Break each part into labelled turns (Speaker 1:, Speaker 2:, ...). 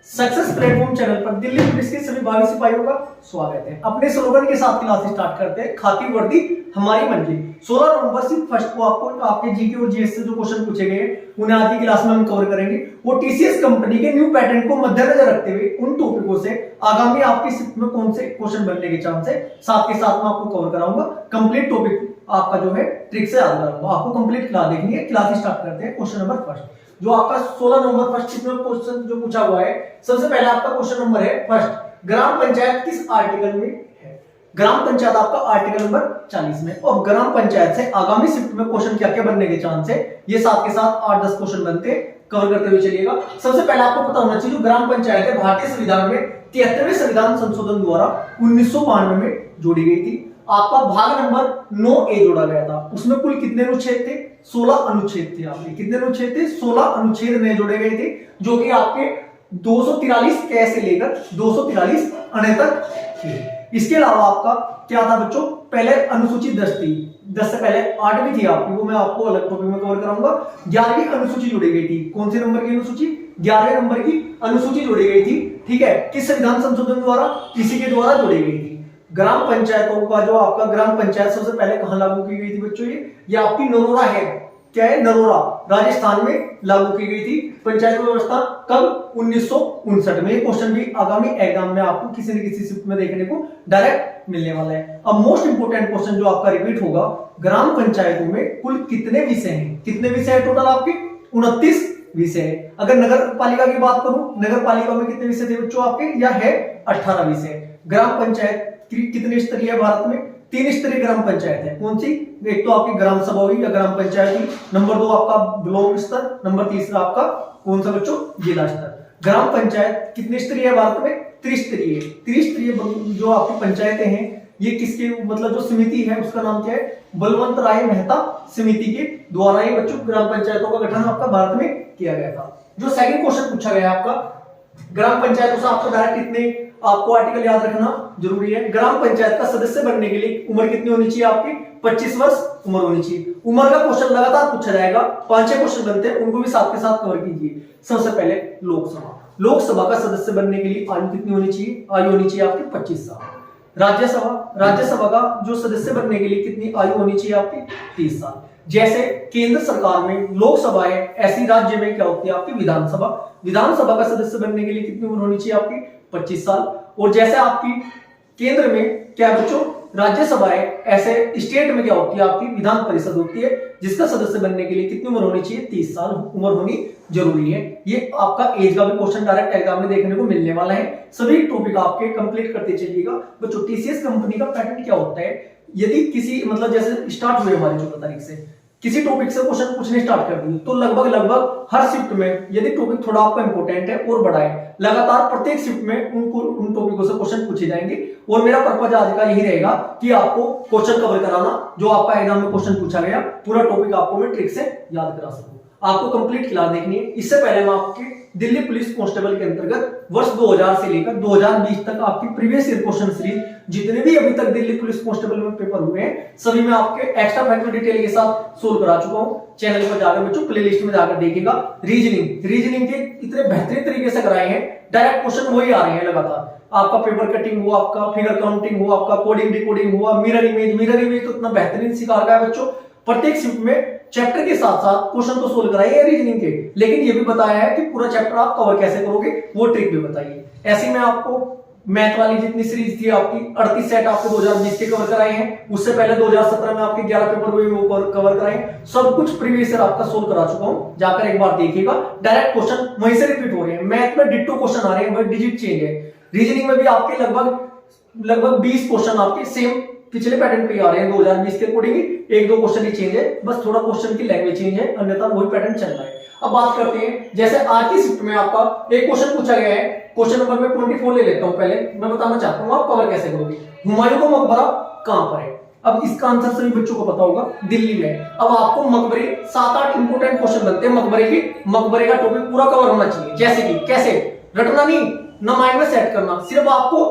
Speaker 1: Success platform channel पर Delhi police के सभी भावी सिपाहियों का स्वागत है। अपने स्लोगन के साथ क्लास स्टार्ट करते हैं। खाकी वर्दी हमारी मंजिल। 16 नवंबर से फर्स्ट को आपको आपके जीके और जीएस से जो क्वेश्चन पूछे गए हैं उन्हें आज की क्लास में हम कवर करेंगे। वो टीसीएस कंपनी के न्यू पैटर्न को मद्देनजर रखते हुए उन टॉपिकों से आगामी आपकी शिफ्ट में कौन से क्वेश्चन बनने के चांस है साथ के साथ में आपको कवर कराऊंगा। कंप्लीट टॉपिक आपका जो है ट्रिक से याद कराऊंगा। आपको कंप्लीट क्लास देखनी है। क्लास स्टार्ट करते हैं। क्वेश्चन नंबर फर्स्ट जो आपका 16 नवंबर फर्स्ट में क्वेश्चन जो पूछा हुआ है, सबसे पहला आपका क्वेश्चन नंबर है फर्स्ट, ग्राम पंचायत किस आर्टिकल में है? ग्राम पंचायत आपका आर्टिकल नंबर 40 में। और ग्राम पंचायत से आगामी शिफ्ट में क्वेश्चन क्या क्या बनने के चांस है, ये साथ के साथ 8-10 क्वेश्चन बनते कवर करते हुए चलिएगा। सबसे पहले आपको पता होना चाहिए जो ग्राम पंचायत है भारतीय संविधान में 73वें संविधान संशोधन द्वारा 1992 में जोड़ी गई थी। आपका भाग नंबर 9A जोड़ा गया था। उसमें कुल कितने अनुच्छेद थे? 16 अनुच्छेद थे। आपके कितने अनुच्छेद थे? 16 अनुच्छेद नए जोड़े गए थे, जो कि आपके 243 क से लेकर 243 अने तक थे। इसके अलावा आपका क्या था बच्चों? पहले अनुसूची 10 थी, 10 से पहले 8 भी थी आपकी, वो मैं आपको अलग टॉपिक में कवर कराऊंगा। 11वीं अनुसूची जोड़ी गई थी। कौन से नंबर की अनुसूची? 11वें नंबर की अनुसूची जोड़ी गई थी। ठीक है, किस संविधान संशोधन द्वारा? इसी के द्वारा जोड़ी गई थी। ग्राम पंचायतों का जो आपका ग्राम पंचायत सबसे पहले कहां लागू की गई थी बच्चों? ये आपकी नरोरा है। क्या है? नरोरा राजस्थान में लागू की गई थी पंचायत व्यवस्था। कब? 1959 में। क्वेश्चन भी आगामी एग्जाम में आपको किसी न किसी शिफ्ट में देखने को डायरेक्ट मिलने वाला है। अब मोस्ट इंपोर्टेंट क्वेश्चन जो आपका रिपीट होगा, ग्राम पंचायतों में कुल कितने विषय हैं? कितने विषय है टोटल? आपके 29 विषय है। अगर नगर पालिका की बात करूं, नगर पालिका में कितने विषय थे बच्चों आपके? या है 18 विषय। ग्राम पंचायत कितने स्तरीय है भारत में? 3 स्तरीय ग्राम पंचायत है। कौन सी? एक तो आपकी ग्राम सभा हुई या ग्राम पंचायत हुई, नंबर 2 आपका ब्लॉक स्तर, नंबर 3 आपका कौन सा बच्चों? जिला स्तर। ग्राम पंचायत कितने स्तरीय है भारत में? त्रिस्तरीय। त्रिस्तरीय जो आपकी पंचायतें हैं, ये किसके मतलब जो समिति है उसका नाम क्या है? बलवंत राय मेहता समिति के द्वारा ये बच्चों ग्राम पंचायतों का गठन आपका भारत में किया गया था। जो सेकंड क्वेश्चन पूछा गया आपका, ग्राम पंचायतों से आपको डायरेक्ट कितने आपको आर्टिकल याद रखना जरूरी है। ग्राम पंचायत का सदस्य बनने के लिए उम्र कितनी होनी चाहिए आपकी? 25 वर्ष उम्र होनी चाहिए। उम्र का क्वेश्चन लगातार पूछा जाएगा। 5-6 क्वेश्चन बनते हैं, उनको भी साथ के साथ कवर कीजिए। सबसे पहले लोकसभा। लोकसभा का सदस्य बनने के लिए आयु कितनी होनी चाहिए? आयु होनी चाहिए आपकी 25 साल। राज्यसभा, राज्यसभा का जो सदस्य बनने के लिए कितनी आयु होनी चाहिए आपकी? 30 साल। जैसे केंद्र सरकार में लोकसभा है, ऐसी राज्य में क्या होती है आपकी? विधानसभा। विधानसभा का सदस्य बनने के लिए कितनी उम्र होनी चाहिए आपकी? 25 साल। और जैसे आपकी केंद्र में क्या बच्चों राज्यसभा है, ऐसे स्टेट में क्या होती है आपकी? विधान परिषद होती है, जिसका सदस्य बनने के लिए कितनी उम्र होनी चाहिए? 30 साल उम्र होनी जरूरी है। ये आपका एज का भी क्वेश्चन डायरेक्ट एग्जाम में देखने को मिलने वाला है। सभी टॉपिक आपके कंप्लीट करते चलिएगा बच्चों। टीसीएस कंपनी का पैटर्न क्या होता है? यदि किसी मतलब जैसे स्टार्ट हुए हमारी 14 तारीख से किसी टॉपिक से क्वेश्चन पूछने स्टार्ट कर दिए, तो लगभग हर शिफ्ट में यदि टॉपिक थोड़ा आपका इंपॉर्टेंट है और बड़ा है, लगातार प्रत्येक शिफ्ट में उन टॉपिकों से क्वेश्चन पूछे जाएंगे। और मेरा पर्पज आज का यही रहेगा कि आपको क्वेश्चन कवर कराना, जो आपका एग्जाम में क्वेश्चन पूछा गया पूरा टॉपिक आपको मैं ट्रिक से याद करा सकूं। आपको कंप्लीट क्लास देखनी है। इससे पहले मैं आपके दिल्ली पुलिस कांस्टेबल के अंतर्गत वर्ष 2000 से लेकर 2020 तक आपकी प्रीवियस ईयर क्वेश्चन सीरीज जितने भी अभी तक दिल्ली पुलिस कांस्टेबल में पेपर हुए हैं, सभी में आपके एक्स्ट्रा फैक्टर डिटेल के साथ सोल्व करा चुका हूं। चैनल पर जाकर बच्चों प्लेलिस्ट में जाकर देखिएगा। रीजनिंग के इतने बेहतरीन तरीके से कराए हैं, डायरेक्ट क्वेश्चन वही आ रहे हैं लगातार। आपका पेपर कटिंग हुआ, आपका फिगर काउंटिंग हुआ, आपका कोडिंग डिकोडिंग हुआ, मिरर इमेज तो इतना बेहतरीन सिखा रखा है बच्चों। प्रत्येक शिफ्ट में चैप्टर के साथ साथ क्वेश्चन तो सोल्व कराइए रीजनिंग के, लेकिन ये भी बताया है कि पूरा चैप्टर आप कवर कैसे करोगे, वो ट्रिक भी बताइए। ऐसे में आपको मैथ वाली जितनी सीरीज थी आपकी 38 सेट आपको 2020 के कवर कराए हैं। उससे पहले 2017 में आपके 11 पेपर हुए वो कवर कराए। सब कुछ प्रीवियस ईयर आपका सोल्व करा चुका हूं, जाकर एक बार देखिएगा। डायरेक्ट क्वेश्चन वहीं से रिपीट हो रहे हैं। मैथ में डिट्टो क्वेश्चन आ रहे हैं, बस डिजिट चेंज है। रीजनिंग में भी आपके लगभग 20 क्वेश्चन आपके सेम पिछले पैटर्न पे आ रहे हैं 2020 के अकॉर्डिंग ही। 1-2 क्वेश्चन ही चेंज है, बस थोड़ा क्वेश्चन की लैंग्वेज चेंज है, अन्यथा वही पैटर्न चल रहा है। अब बात करते हैं, जैसे आज की शिफ्ट में आपका एक क्वेश्चन पूछा गया है। क्वेश्चन नंबर मैं 24 ले लेता हूं। पहले मैं बताना चाहता हूं आप कवर कैसे करोगे। हुमायूं का मकबरा कहां पर है? अब इसका आंसर सभी बच्चों को पता होगा, दिल्ली में। अब आपको मकबरे 7-8 इंपोर्टेंट क्वेश्चन बनते हैं मकबरे का टॉपिक पूरा कवर होना चाहिए। जैसे कि कैसे? रटना नहीं ना, माइंड में सेट करना, सिर्फ आपको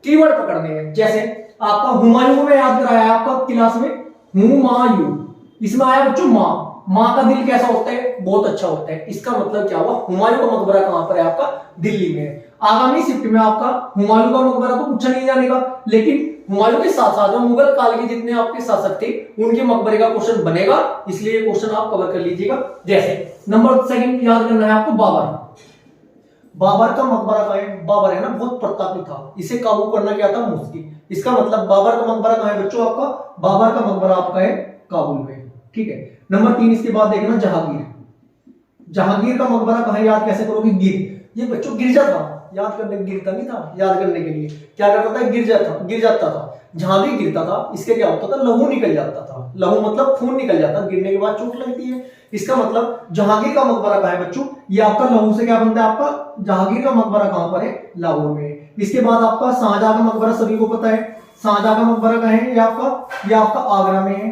Speaker 1: कीवर्ड पकड़ने हैं। जैसे आपका हुमायूं में याद कराया है आपका क्लास में, हुमायूं, इसमें आया बच्चों मां, माँ का दिल कैसा होता है, बहुत अच्छा होता है। इसका मतलब क्या हुआ, हुमायूं का मकबरा कहां पर है आपका, दिल्ली में है। आगामी शिफ्ट में आपका हुमायूं का मकबरा तो पूछा नहीं जाने का, लेकिन हुमायूं के साथ साथ मुगल काल के जितने आपके शासक थे उनके मकबरे का क्वेश्चन बनेगा, इसलिए ये क्वेश्चन आप कवर कर लीजिएगा। जैसे नंबर सेकंड याद करना है आपको, बाबर। बाबर का मकबरा कहां है, बाबर है ना बहुत प्रतापी था, इसे काबू करना क्या था, मुश्किल। इसका मतलब बाबर का मकबरा कहां है बच्चों आपका, बाबर का मकबरा आपका है काबुल में, ठीक है। नंबर 3 इसके बाद देखना जहांगीर। जहांगीर का मकबरा कहां है, याद कैसे करोगे, गिर। ये बच्चों गिरजा था, याद करने, गिरता नहीं था, याद करने के लिए क्या करता था, गिर जाता था। जहां भी गिरता था इसके क्या होता था, लहू निकल जाता था। लहू मतलब खून निकल जाता, गिरने के बाद चोट लगती है। इसका मतलब जहांगीर का मकबरा कहां है बच्चों, ये आपका लहू से क्या बनता है, आपका जहांगीर का मकबरा कहां पर है, लाहौर में। इसके बाद आपका शाहजहां का मकबरा सभी को पता है, शाहजहां का मकबरा कहां है, ये आपका आगरा में है।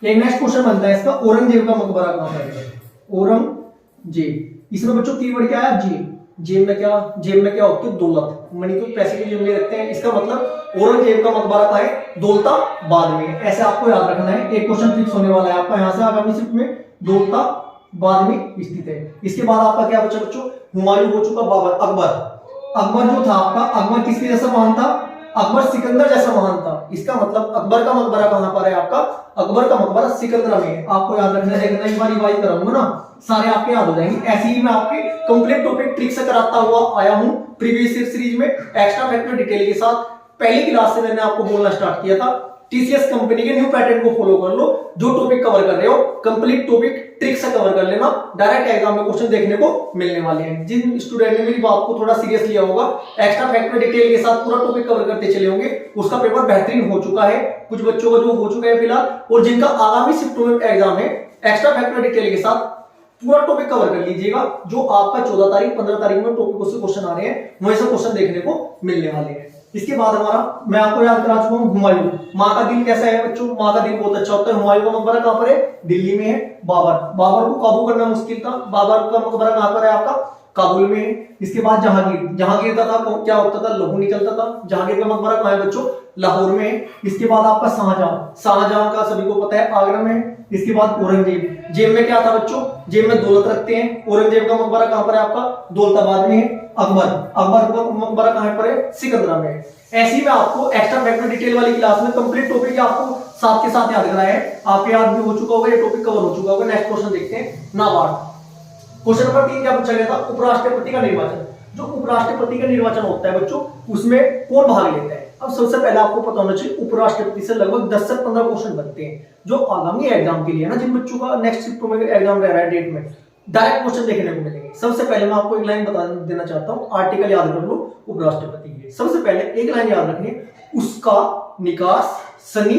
Speaker 1: एक नेक्स्ट क्वेश्चन बनता है इसका, औरंगजेब का मकबरा कहां पर है, औरंगजेब। इसमें बच्चों कीवर्ड क्या है, जेब। जेब में क्या होती है, दौलत, मनी को पैसे की जेब में रखते हैं। इसका मतलब औरंगजेब का मकबरा कहां है, दौलताबाद में। ऐसे आपको याद रखना है, एक क्वेश्चन फिक्स होने वाला है आपका यहां से आगामी शिफ्ट में, दौलताबाद में स्थित है। इसके बाद आपका क्या बचा बच्चों, हुमायूं हो चुका, बाबर, अकबर जो था आपका, अकबर किसके जैसा महान था, अकबर सिकंदर जैसा महान था। इसका मतलब अकबर का मकबरा कहां पर है आपका, अकबर का मकबरा सिकंदर में है। आपको याद रखना है, देखना एक बार रिवाइज कराऊंगा ना, सारे आपके याद हो जाएंगे। ऐसे ही मैं आपके कंप्लीट टॉपिक ट्रिक से कराता हुआ आया हूं प्रीवियस ईयर सीरीज में, एक्स्ट्रा फैक्टर डिटेल के साथ। पहली क्लास से मैंने आपको बोलना स्टार्ट किया था, टीसीएस कंपनी के न्यू पैटर्न को फॉलो कर लो। जो टॉपिक कवर कर रहे हो कंप्लीट टॉपिक ट्रिक से कवर कर लेना, डायरेक्ट एग्जाम में क्वेश्चन देखने को मिलने वाले हैं। जिन स्टूडेंट ने मेरी बात को थोड़ा सीरियस लिया होगा, एक्स्ट्रा फैक्टर डिटेल के साथ पूरा टॉपिक कवर करते चले होंगे, उसका पेपर बेहतरीन हो चुका है। कुछ बच्चों का जो हो चुका है फिलहाल, और जिनका आगामी शिफ्ट में एग्जाम है, एक्स्ट्रा फैक्टर डिटेल के साथ पूरा टॉपिक कवर कर लीजिएगा। जो आपका 14 तारीख 15 तारीख में टॉपिक से क्वेश्चन आ रहे हैं, वही सब क्वेश्चन देखने को मिलने वाले हैं। इसके बाद हमारा, मैं आपको याद करा चुका हूं, हुमायूं। माँ का दिल कैसा है बच्चों, माँ का दिल बहुत अच्छा होता है। हुमायूं का मकबरा कहां पर है, दिल्ली में है। बाबर को काबू करना मुश्किल था, बाबर का मकबरा कहां पर है आपका, काबुल में है। इसके बाद जहांगीर का था क्या होता था, लहू निकलता था। जहांगीर का मकबरा कहां है बच्चों, लाहौर में है। इसके बाद आपका शाहजहां का सभी को पता है, आगरा में है। इसके बाद औरंगजेब, जेब में क्या था बच्चों, जेब में दौलत रखते हैं। औरंगजेब का मकबरा कहां पर है आपका, दौलताबाद में है। अकबर का मकबरा कहां पर है, सिकंदरा में है। ऐसी में आपको एक्स्ट्रा फैक्टर डिटेल वाली क्लास में कंप्लीट टॉपिक आपको साथ के साथ याद कराया है। आपके याद भी हो चुका होगा, ये टॉपिक कवर हो चुका होगा। नेक्स्ट क्वेश्चन देखते हैं, नाबार्ड। क्वेश्चन नंबर 3 क्या पूछा गया था, उपराष्ट्रपति का निर्वाचन। जो उपराष्ट्रपति का निर्वाचन होता है बच्चों, उसमें कौन भाग लेता है। अब सबसे पहले आपको पता होना चाहिए, उपराष्ट्रपति से लगभग 10 से 15 क्वेश्चन बनते हैं, जो आगामी एग्जाम के लिए है ना, जिन बच्चों का नेक्स्ट शिफ्ट में एग्जाम रह रहा है डेट में, डायरेक्ट क्वेश्चन देखने को मिलेंगे। सबसे पहले मैं आपको एक लाइन बता देना चाहता हूं, आर्टिकल याद कर लो उपराष्ट्रपति के। सबसे पहले एक लाइन याद रखनी, उसका निकास सनी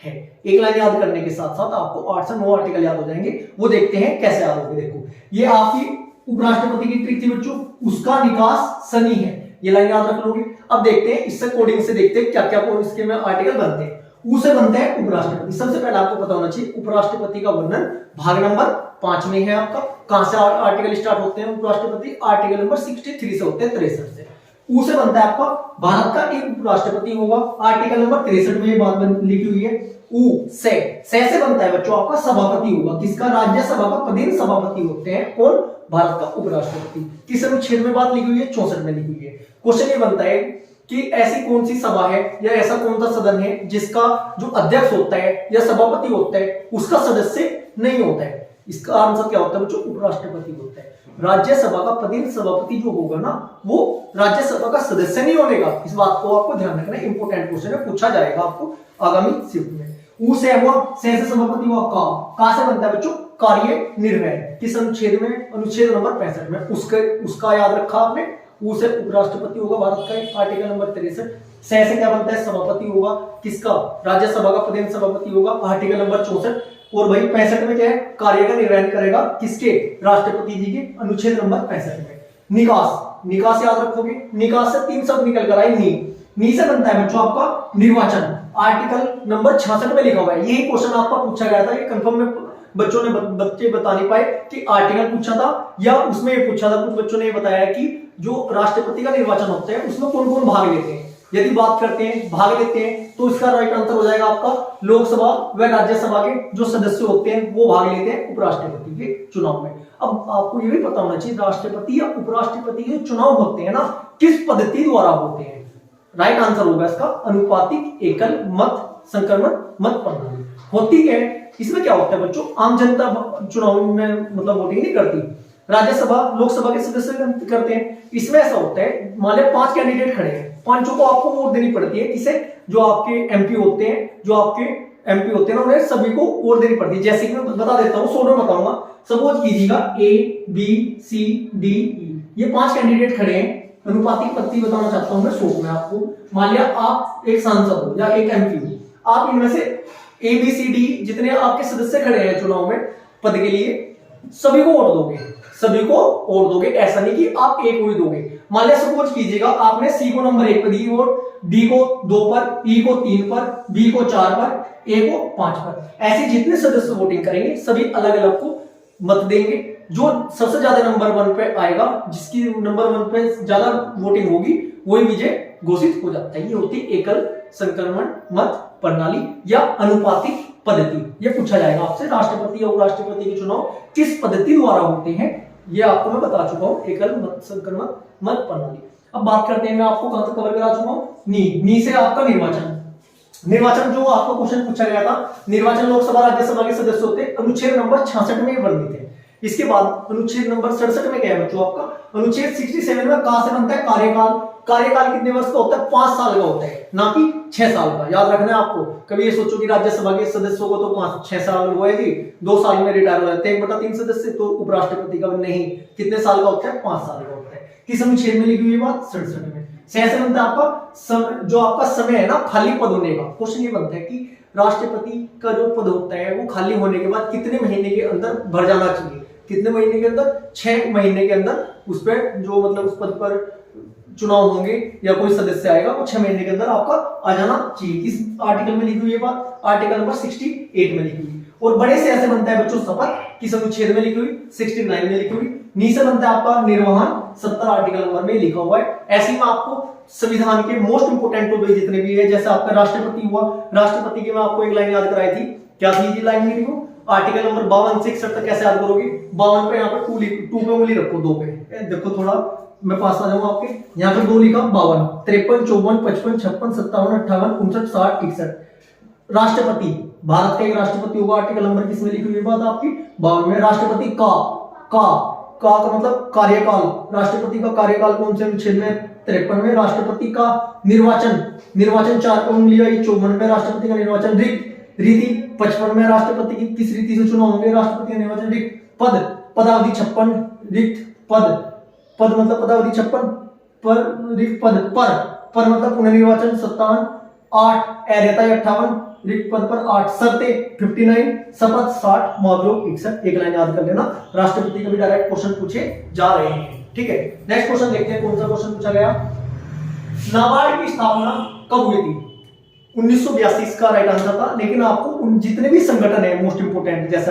Speaker 1: है। एक लाइन याद करने के साथ साथ आपको 8 से 9 आर्टिकल याद हो जाएंगे, वो देखते हैं कैसे याद होंगे। देखो, ये आपकी उपराष्ट्रपति की ट्रिक थी बच्चों, उसका निकास सनी है, ये लाइन याद रख लोगे। अब देखते हैं इससे कोडिंग से देखते हैं क्या क्या इसके में आर्टिकल बनते हैं। उसे बनते हैं उपराष्ट्रपति। सबसे पहले आपको पता होना चाहिए, उपराष्ट्रपति का वर्णन भाग नंबर 5 में है आपका। कहां से आर्टिकल स्टार्ट होते हैं उपराष्ट्रपति, आर्टिकल नंबर 63 से होते हैं, 63 से। ऊ से बनता है आपका, भारत का एक उपराष्ट्रपति होगा, आर्टिकल नंबर 63 में ये बात लिखी हुई है। ऊ से बनता है बच्चों आपका सभापति होगा, किसका, राज्यसभा का पदेन सभापति होते हैं कौन, भारत का उपराष्ट्रपति। किस अनुच्छेद में बात लिखी हुई है, 64 में लिखी हुई है। क्वेश्चन ये बनता है कि ऐसी कौन सी सभा है या ऐसा कौन सा सदन है जिसका जो अध्यक्ष होता है या सभापति होता है उसका सदस्य नहीं होता है। इसका आंसर क्या होता है बच्चों, उपराष्ट्रपति होता है। राज्यसभा का पदेन सभापति जो होगा ना, वो राज्यसभा का सदस्य नहीं होगा। इस बात को आपको ध्यान रखना, इंपोर्टेंट क्वेश्चन है, पूछा जाएगा आपको आगामी शिफ्ट में। ऊ से हुआ, से सभापति हुआ, का से बनता है बच्चों कार्य निर्वहन। किस अनुच्छेद में, अनुच्छेद नंबर 65 में। उसका याद रखा आपने। ऊ से उपराष्ट्रपति होगा भारत का, आर्टिकल नंबर 63। से क्या बनता है, सभापति होगा, किसका, राज्यसभा का पदेन सभापति होगा, आर्टिकल नंबर 64। और वही 65 में क्या है, कार्य का निर्वहन करेगा, किसके, राष्ट्रपति जी के, अनुच्छेद नंबर 65 में। निकास याद रखोगे, निकास से 3 शब्द निकल कर आए, नी से बनता है बच्चों आपका निर्वाचन, आर्टिकल नंबर 66 में लिखा हुआ है। यही क्वेश्चन आपका पूछा गया था, ये कंफर्म में बच्चे बता नहीं पाए कि आर्टिकल पूछा था या उसमें ये पूछा था। कुछ बच्चों ने ये बताया कि जो राष्ट्रपति का निर्वाचन होता है उसमें कौन कौन भाग लेते हैं। यदि बात करते हैं भाग लेते हैं तो इसका राइट आंसर हो जाएगा आपका लोकसभा व राज्यसभा के जो सदस्य होते हैं वो भाग लेते हैं उपराष्ट्रपति के चुनाव में। अब आपको ये भी पता होना चाहिए राष्ट्रपति या उपराष्ट्रपति के चुनाव होते हैं ना किस पद्धति द्वारा होते हैं। राइट आंसर होगा इसका अनुपातिक एकल मत संक्रमण मत प्रणाली। होती है इसमें क्या होता है बच्चों, आम जनता चुनाव में मतलब वोटिंग नहीं करती, राज्यसभा लोकसभा के सदस्य करते हैं। इसमें ऐसा होता है मान लो 5 कैंडिडेट खड़े हैं, पांचों को आपको वोट देनी पड़ती है। किसे, जो आपके एमपी होते हैं, जो आपके एमपी होते हैं ना उन्हें सभी को वोट देनी पड़ती है। जैसे कि मैं बता देता हूँ, 100 में बताऊंगा, सपोज कीजिएगा A B C D E ये 5 कैंडिडेट खड़े हैं। अनुपातिक पद्धति बताना चाहता हूं मैं 100 में आपको। मान लिया आप एक सांसद हो या एक एमपी हो, आप इनमें से A B C D जितने आपके सदस्य खड़े हैं चुनाव में पद के लिए सभी को वोट दोगे, सभी को वोट दोगे। ऐसा नहीं कि आप एक को ही दोगे। मान लिया सपोज कीजिएगा आपने C को नंबर 1 पर दी वोट, D को 2 पर, E को 3 पर, B को 4 पर, A को 5 पर। ऐसे जितने सदस्य वोटिंग करेंगे सभी अलग अलग को मत देंगे। जो सबसे ज्यादा नंबर 1 पे आएगा, जिसकी नंबर 1 पे ज्यादा वोटिंग होगी वही विजय घोषित हो जाता है। ये होती है एकल संक्रमण मत प्रणाली या अनुपातिक पद्धति। ये पूछा जाएगा आपसे राष्ट्रपति या उपराष्ट्रपति के चुनाव किस पद्धति द्वारा होते हैं, ये आपको मैं बता चुका हूं, एकल मत संक्रमण मत प्रणाली। अब बात करते हैं, मैं आपको कहां तक कवर करा चुका हूं, नी से आपका निर्वाचन। निर्वाचन जो आपको क्वेश्चन पूछा गया था, निर्वाचन लोकसभा राज्यसभा के सदस्य होते हैं, अनुच्छेद नंबर 66 में वर्णित है। इसके बाद अनुच्छेद नंबर 67 में क्या है बच्चों आपका, अनुच्छेद 67 में कहां से बनता है कार्यकाल। कार्यकाल कितने वर्ष का होता है, 5 साल का होता है, ना कि 6 साल का। याद रखना है आपको। कभी ये सोचो कि राज्यसभा के सदस्यों को तो 5-6 साल हुए थे, 2 साल में रिटायर हो जाते हैं, 1/3 सदस्य, तो उपराष्ट्रपति का नहीं, कितने साल का होता है, 5 साल का होता है। किस अनुच्छेद में लिखी हुई बात, 67 में। 67 बनता है आपका जो आपका समय है ना खाली पद होने का। क्वेश्चन ये बनता है कि राष्ट्रपति का जो पद होता है वो खाली होने के बाद कितने महीने के अंदर भर जाना चाहिए। कितने महीने के अंदर, 6 महीने के अंदर उस पर जो मतलब उस पद पर चुनाव होंगे या कोई सदस्य आएगा वो 6 महीने के अंदर आपका आ जाना चाहिए। इस आर्टिकल में लिखी हुई है बात, आर्टिकल नंबर 68 में लिखी हुई। और बड़े से ऐसे बनता है बच्चों शपथ, किस अनुच्छेद में लिखी हुई, 69 में लिखी हुई। नीचे बनता है आपका निर्वहन, 70 आर्टिकल नंबर में लिखा हुआ है। ऐसे में आपको संविधान के मोस्ट इंपोर्टेंट टॉपिक जितने भी है, जैसे आपका राष्ट्रपति हुआ, राष्ट्रपति की मैं आपको एक लाइन याद कराई थी, क्या थी लाइन में लिखो, आर्टिकल नंबर 52 से 61 तक कैसे याद करोगे। 52 पे यहाँ पर 2 पे उंगली रखो, 2 पे देखो, थोड़ा मैं पास आ जाऊंगा आपके। यहाँ पे 2 लिखा, 52, 53, 54, 55, 56, 57, 58, 59, 60, 61। राष्ट्रपति, भारत का एक राष्ट्रपति होगा, आर्टिकल नंबर किसमें लिखी हुई बात आपकी, 52 में। राष्ट्रपति का मतलब कार्यकाल, राष्ट्रपति का कार्यकाल कौन से अनुच्छेद में, 53 में। राष्ट्रपति का निर्वाचन 4 पे उंगली आई, 54 में। राष्ट्रपति का निर्वाचन रीति 55 में। राष्ट्रपति की किस रीति से चुनाव होंगे, राष्ट्रपति का निर्वाचन रिक्त। पदावधि 56, रिक्त पद मतलब पदावधि 56, पर रिक्त पर मतलब पुनर्निर्वाचन 57, 8 रहता है 58, रिक्त पद पर 8, शर्तें 59, शपथ 60, मुआवजा 61। एक लाइन याद कर लेना, राष्ट्रपति का भी डायरेक्ट क्वेश्चन पूछे जा रहे हैं। ठीक है, नेक्स्ट क्वेश्चन देखते हैं कौन सा क्वेश्चन पूछा गया। नाबार्ड की स्थापना कब हुई थी, 1982 इसका राइट आंसर था। लेकिन आपको उन जितने भी संगठन है मोस्ट इंपोर्टेंट, जैसे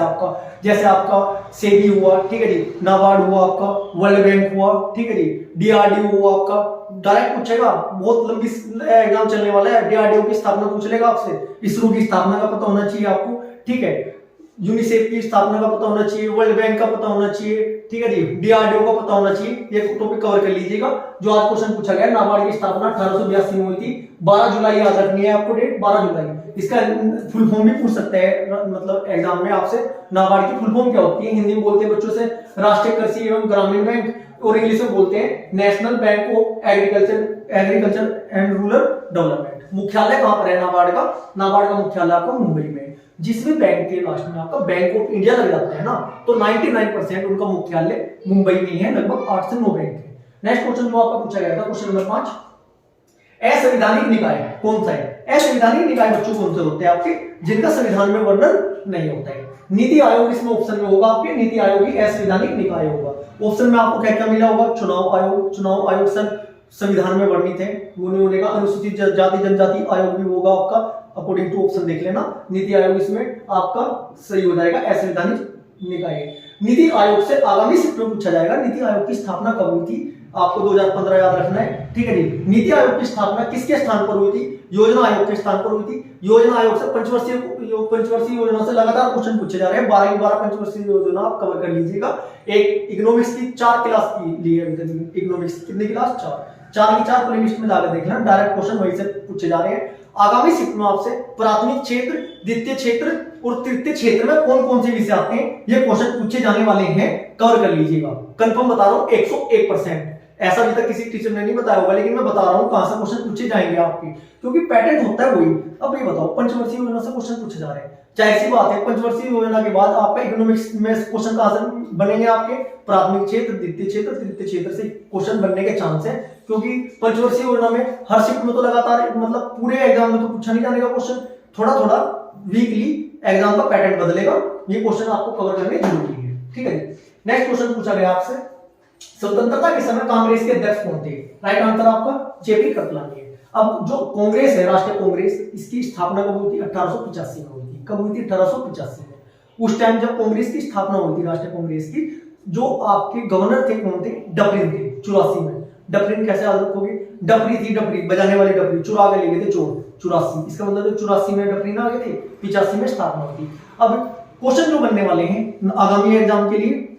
Speaker 1: आपका सेबी हुआ, ठीक है जी, नाबार्ड हुआ आपका, वर्ल्ड बैंक हुआ, ठीक है जी, डीआरडीओ हुआ आपका, डायरेक्ट पूछेगा, बहुत लंबी एग्जाम चलने वाला है। डीआरडीओ की स्थापना पूछ लेगा आपसे, इसरो की स्थापना का पता होना चाहिए आपको, ठीक है, यूनिसेफ की स्थापना का पता होना चाहिए, वर्ल्ड बैंक का पता होना चाहिए, ठीक है जी, डीआरडीओ का पता होना चाहिए। ये टॉपिक कवर कर लीजिएगा। जो आज क्वेश्चन पूछा गया, नाबार्ड की स्थापना 1882 में हुई थी। 12 जुलाई याद रखनी है आपको डेट, 12 जुलाई। इसका फुल फॉर्म भी पूछ सकते हैं मतलब एग्जाम में आपसे, नाबार्ड की फुल फॉर्म क्या होती है। हिंदी में बोलते हैं बच्चों से राष्ट्रीय कृषि एवं ग्रामीण बैंक, और इंग्लिश में बोलते हैं national bank of agriculture and rural development. मुख्यालय कहां पर है नाबार्ड का मुख्यालय आपका मुंबई में। जिस भी बैंक के लास्ट में आपका बैंक ऑफ इंडिया लग जाता है ना, तो 99% उनका मुख्यालय मुंबई में है। लगभग 8 से 9 बैंक है। नेक्स्ट क्वेश्चन जो आपका पूछा गया था, क्वेश्चन नंबर 5, असंवैधानिक निकाय कौन सा है। असंवैधानिक निकाय बच्चों कौन से होते हैं आपके, जिनका संविधान में वर्णन नहीं होता है। नीति आयोग इसमें ऑप्शन में होगा आपके, नीति आयोग ही असंवैधानिक निकाय होगा। ऑप्शन में आपको क्या क्या मिला होगा, चुनाव आयोग संविधान में वर्णित है, वो नहीं होगा। अनुसूचित जाति जनजाति आयोग भी होगा आपका, अकॉर्डिंग टू ऑप्शन देख लेना। नीति आयोग इसमें आपका सही हो जाएगा, असंवैधानिक निकाय। नीति आयोग से आगामी शिफ्ट में पूछा जाएगा, नीति आयोग की स्थापना कब हुई थी। आपको 2015 याद रखना है, ठीक है जी। नीति आयोग की स्थापना किसके स्थान पर हुई थी? योजना आयोग के स्थान पर हुई थी। योजना आयोग से पंचवर्षीय योजना से लगातार क्वेश्चन पूछे जा रहे हैं। 12 की 12 पंचवर्षीय योजना आप कवर कर लीजिएगा। एक इकोनॉमिक्स की 4 क्लास की ली है अभी तक। इकोनॉमिक्स कितनी क्लास? 4 की 4 प्लेलिस्ट में जाकर देख लेना, डायरेक्ट क्वेश्चन वहीं से पूछे जा रहे हैं। आगामी शिफ्ट में आपसे प्राथमिक क्षेत्र, द्वितीय क्षेत्र और तृतीय क्षेत्र में कौन कौन से विषय आते हैं ये क्वेश्चन पूछे जाने वाले हैं, कवर कर लीजिएगा। कंफर्म बता रहा हूं 101%। ऐसा अभी तक किसी टीचर ने नहीं बताया होगा, लेकिन मैं बता रहा हूं कहां से क्वेश्चन पूछे जाएंगे आपके, क्योंकि पैटर्न होता है वही। अब ये बताओ, पंचवर्षीय योजना से क्वेश्चन पूछे जा रहे हैं, जाहिर सी बात है पंचवर्षीय योजना के बाद आपका इकोनॉमिक्स में क्वेश्चन कहां से बनेंगे? आपके प्राथमिक क्षेत्र, द्वितीय क्षेत्र, तृतीय क्षेत्र से क्वेश्चन बनने के चांस है, क्योंकि पंचवर्षीय योजना में हर शिफ्ट में तो लगातार मतलब पूरे एग्जाम में तो पूछा नहीं जाने का क्वेश्चन, थोड़ा थोड़ा वीकली एग्जाम का पैटर्न बदलेगा। ये क्वेश्चन आपको कवर करने जरूरी है, ठीक है। नेक्स्ट क्वेश्चन पूछा गया आपसे, स्वतंत्रता के समय कांग्रेस के अध्यक्ष कौन थे? राइट आंसर आपका जेपी कृपलानी है। अब जो कांग्रेस है, राष्ट्रीय कांग्रेस, इसकी स्थापना कब हुई थी? 1885 में हुई थी। कब हुई थी? 1885 में। उस टाइम जब कांग्रेस की स्थापना हुई थी, राष्ट्रीय कांग्रेस की, जो आपके गवर्नर थे कौन थे? डफरिन थे। 84 में। डफरिन कैसे याद रखोगे? डफरी थी, डफरी बजाने वाली डफरी, चुरा के ले गए थे चोर। 84 इसका मतलब 84 में डफरिन आ गए थे, 85 में स्थापना हुई थी। अब क्वेश्चन जो बनने वाले हैं आगामी एग्जाम के लिए,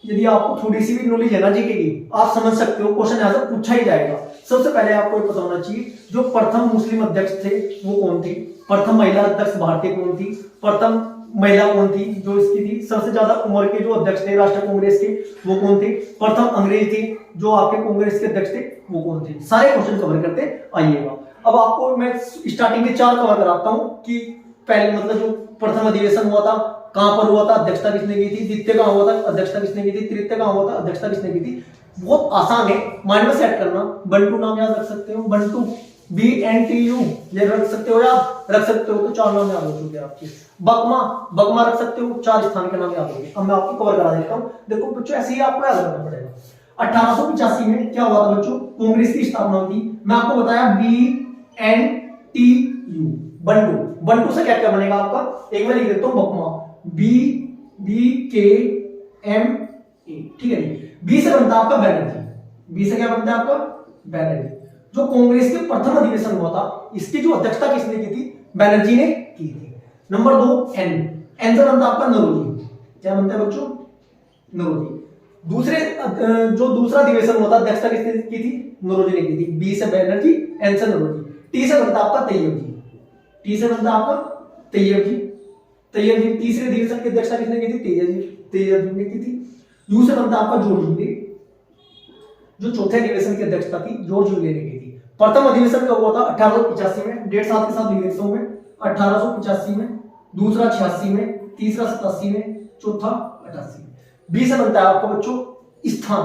Speaker 1: यदि आपको थोड़ी सी भी नॉलेज है ना जीके की, आप समझ सकते हो क्वेश्चन ऐसा पूछा ही जाएगा। सबसे पहले आपको पता होना चाहिए जो प्रथम मुस्लिम अध्यक्ष थे वो कौन थे? प्रथम महिला अध्यक्ष भारतीय कौन थी? प्रथम महिला कौन थी जो इसकी थी? सबसे ज्यादा उम्र के जो अध्यक्ष थे राष्ट्रीय कांग्रेस के वो कौन थे? प्रथम अंग्रेज थे जो आपके कांग्रेस के अध्यक्ष थे वो कौन थे? सारे क्वेश्चन कवर करते आइएगा। अब आपको मैं स्टार्टिंग के 4 कवर कराता हूं कि पहले मतलब जो प्रथम अधिवेशन हुआ था कहां पर हुआ था, अध्यक्षता किसने की थी, द्वितीय कहां हुआ था, अध्यक्षता किसने की थी, तृतीय कहां हुआ था, अध्यक्षता किसने की थी। बहुत आसान है, माइंड में सेट करना। बंटू नाम याद रख सकते हो, बंटू, BNTU ये रख सकते हो, याद रख सकते हो, तो 4 नाम याद हो चुके आपके। बकमा, बकमा रख सकते हो, 4 स्थान के नाम याद हो गए। अब मैं आपको कवर करा देता हूं। देखो बच्चों ऐसे ही आपको याद रखना पड़ेगा। 1885 में क्या हुआ था बच्चों? कांग्रेस की स्थापना हुई थी। मैं आपको बताया BNTU, बंटू। बंटू से क्या क्या बनेगा आपका? एक बार लिख देता हूं, बकमा, BKMA, ठीक है जी। बी से बनता है आपका बैनर्जी। बी से क्या बनता है आपका? बैनर्जी। जो कांग्रेस के प्रथम अधिवेशन हुआ था इसकी जो अध्यक्षता किसने की थी? बैनर्जी ने की थी। नंबर 2 एन, एन से बनता है आपका नरोजी। क्या बनता है बच्चों? नरोजी। जो दूसरा अधिवेशन हुआ था अध्यक्षता किसने की थी? नरोजी ने की थी। बी से बैनर्जी, एन से नरोजी। टी से बनता है आपका तैयब जी। टी से बनता है आपका तैयब जी। तैयब जी। तीसरे अधिवेशन की अध्यक्षता किसने की थी? तैयब जी ने की थी। यू से बनता आपका जॉर्ज यूले। जो चौथे अधिवेशन की अध्यक्षता थी जॉर्ज यूले ने की थी। प्रथम अधिवेशन कब हुआ था? 1885 में। डेट साथ के साथ लिख देता हूं मैं, 1885 में। दूसरा 86 में, तीसरा 87 में, चौथा 88 में। बी से बनता है आपका बच्चों स्थान,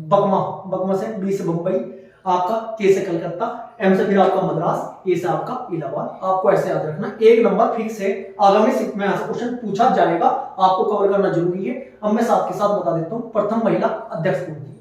Speaker 1: बकमा, बकमा से। बी से बंबई आपका, के से कलकत्ता, एम से फिर आपका मद्रास, ए से आपका इलाहाबाद। आपको ऐसे याद रखना, 1 नंबर फिक्स है। आगामी शिफ्ट में ऐसा क्वेश्चन पूछा जाएगा, आपको कवर करना जरूरी है। अब मैं साथ के साथ बता देता हूं प्रथम महिला अध्यक्ष कौन थी,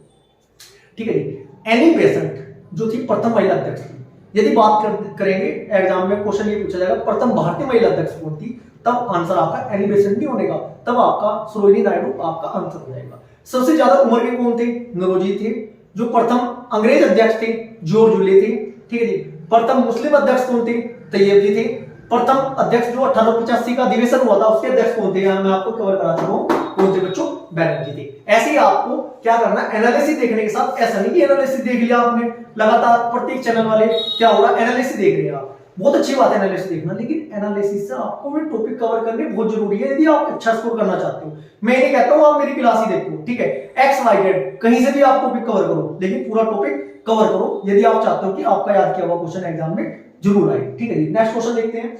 Speaker 1: ठीक है जी। एनी बेसेंट जो थी प्रथम महिला अध्यक्ष थी। यदि बात करेंगे एग्जाम में क्वेश्चन ये पूछा जाएगा प्रथम भारतीय महिला अध्यक्ष कौन थी, तब आंसर आपका एनी बेसेंट नहीं होगा, तब आपका सरोजिनी नायडू आपका आंसर हो जाएगा। सबसे ज्यादा उम्र के कौन थे? नरोजी थे। जो प्रथम अंग्रेज अध्यक्ष थे जॉर्ज यूले थे, ठीक है जी। प्रथम मुस्लिम अध्यक्ष कौन थे? तैयब जी थे। प्रथम अध्यक्ष जो 1885 का अधिवेशन हुआ था उसके अध्यक्ष कौन थे? मैं आपको कवर करा चुका हूं, कौन थे बच्चों? बैनर्जी थे। ऐसे ही आपको क्या करना है, एनालिसिस देखने के साथ, ऐसा नहीं कि एनालिसिस देख लिया आपने लगातार, प्रत्येक चैनल वाले क्या हो रहा है एनालिसिस देख रहे हैं आप, बहुत अच्छी बात है एनालिसिस देखना, लेकिन एनालिसिस से आपको भी टॉपिक कवर करने बहुत जरूरी है यदि आप अच्छा स्कोर करना चाहते हो। मैं नहीं कहता हूं आप मेरी क्लास ही देखो, ठीक है, एक्स वाई जेड कहीं से भी आप टॉपिक कवर करो, लेकिन पूरा टॉपिक कवर करो यदि आप चाहते हो कि आपका याद किया हुआ क्वेश्चन एग्जाम में जरूर आए, ठीक है जी। नेक्स्ट क्वेश्चन देखते हैं,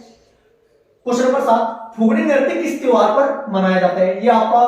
Speaker 1: क्वेश्चन नंबर 7, फुगड़ी नृत्य किस त्योहार पर मनाया जाता है? ये आपका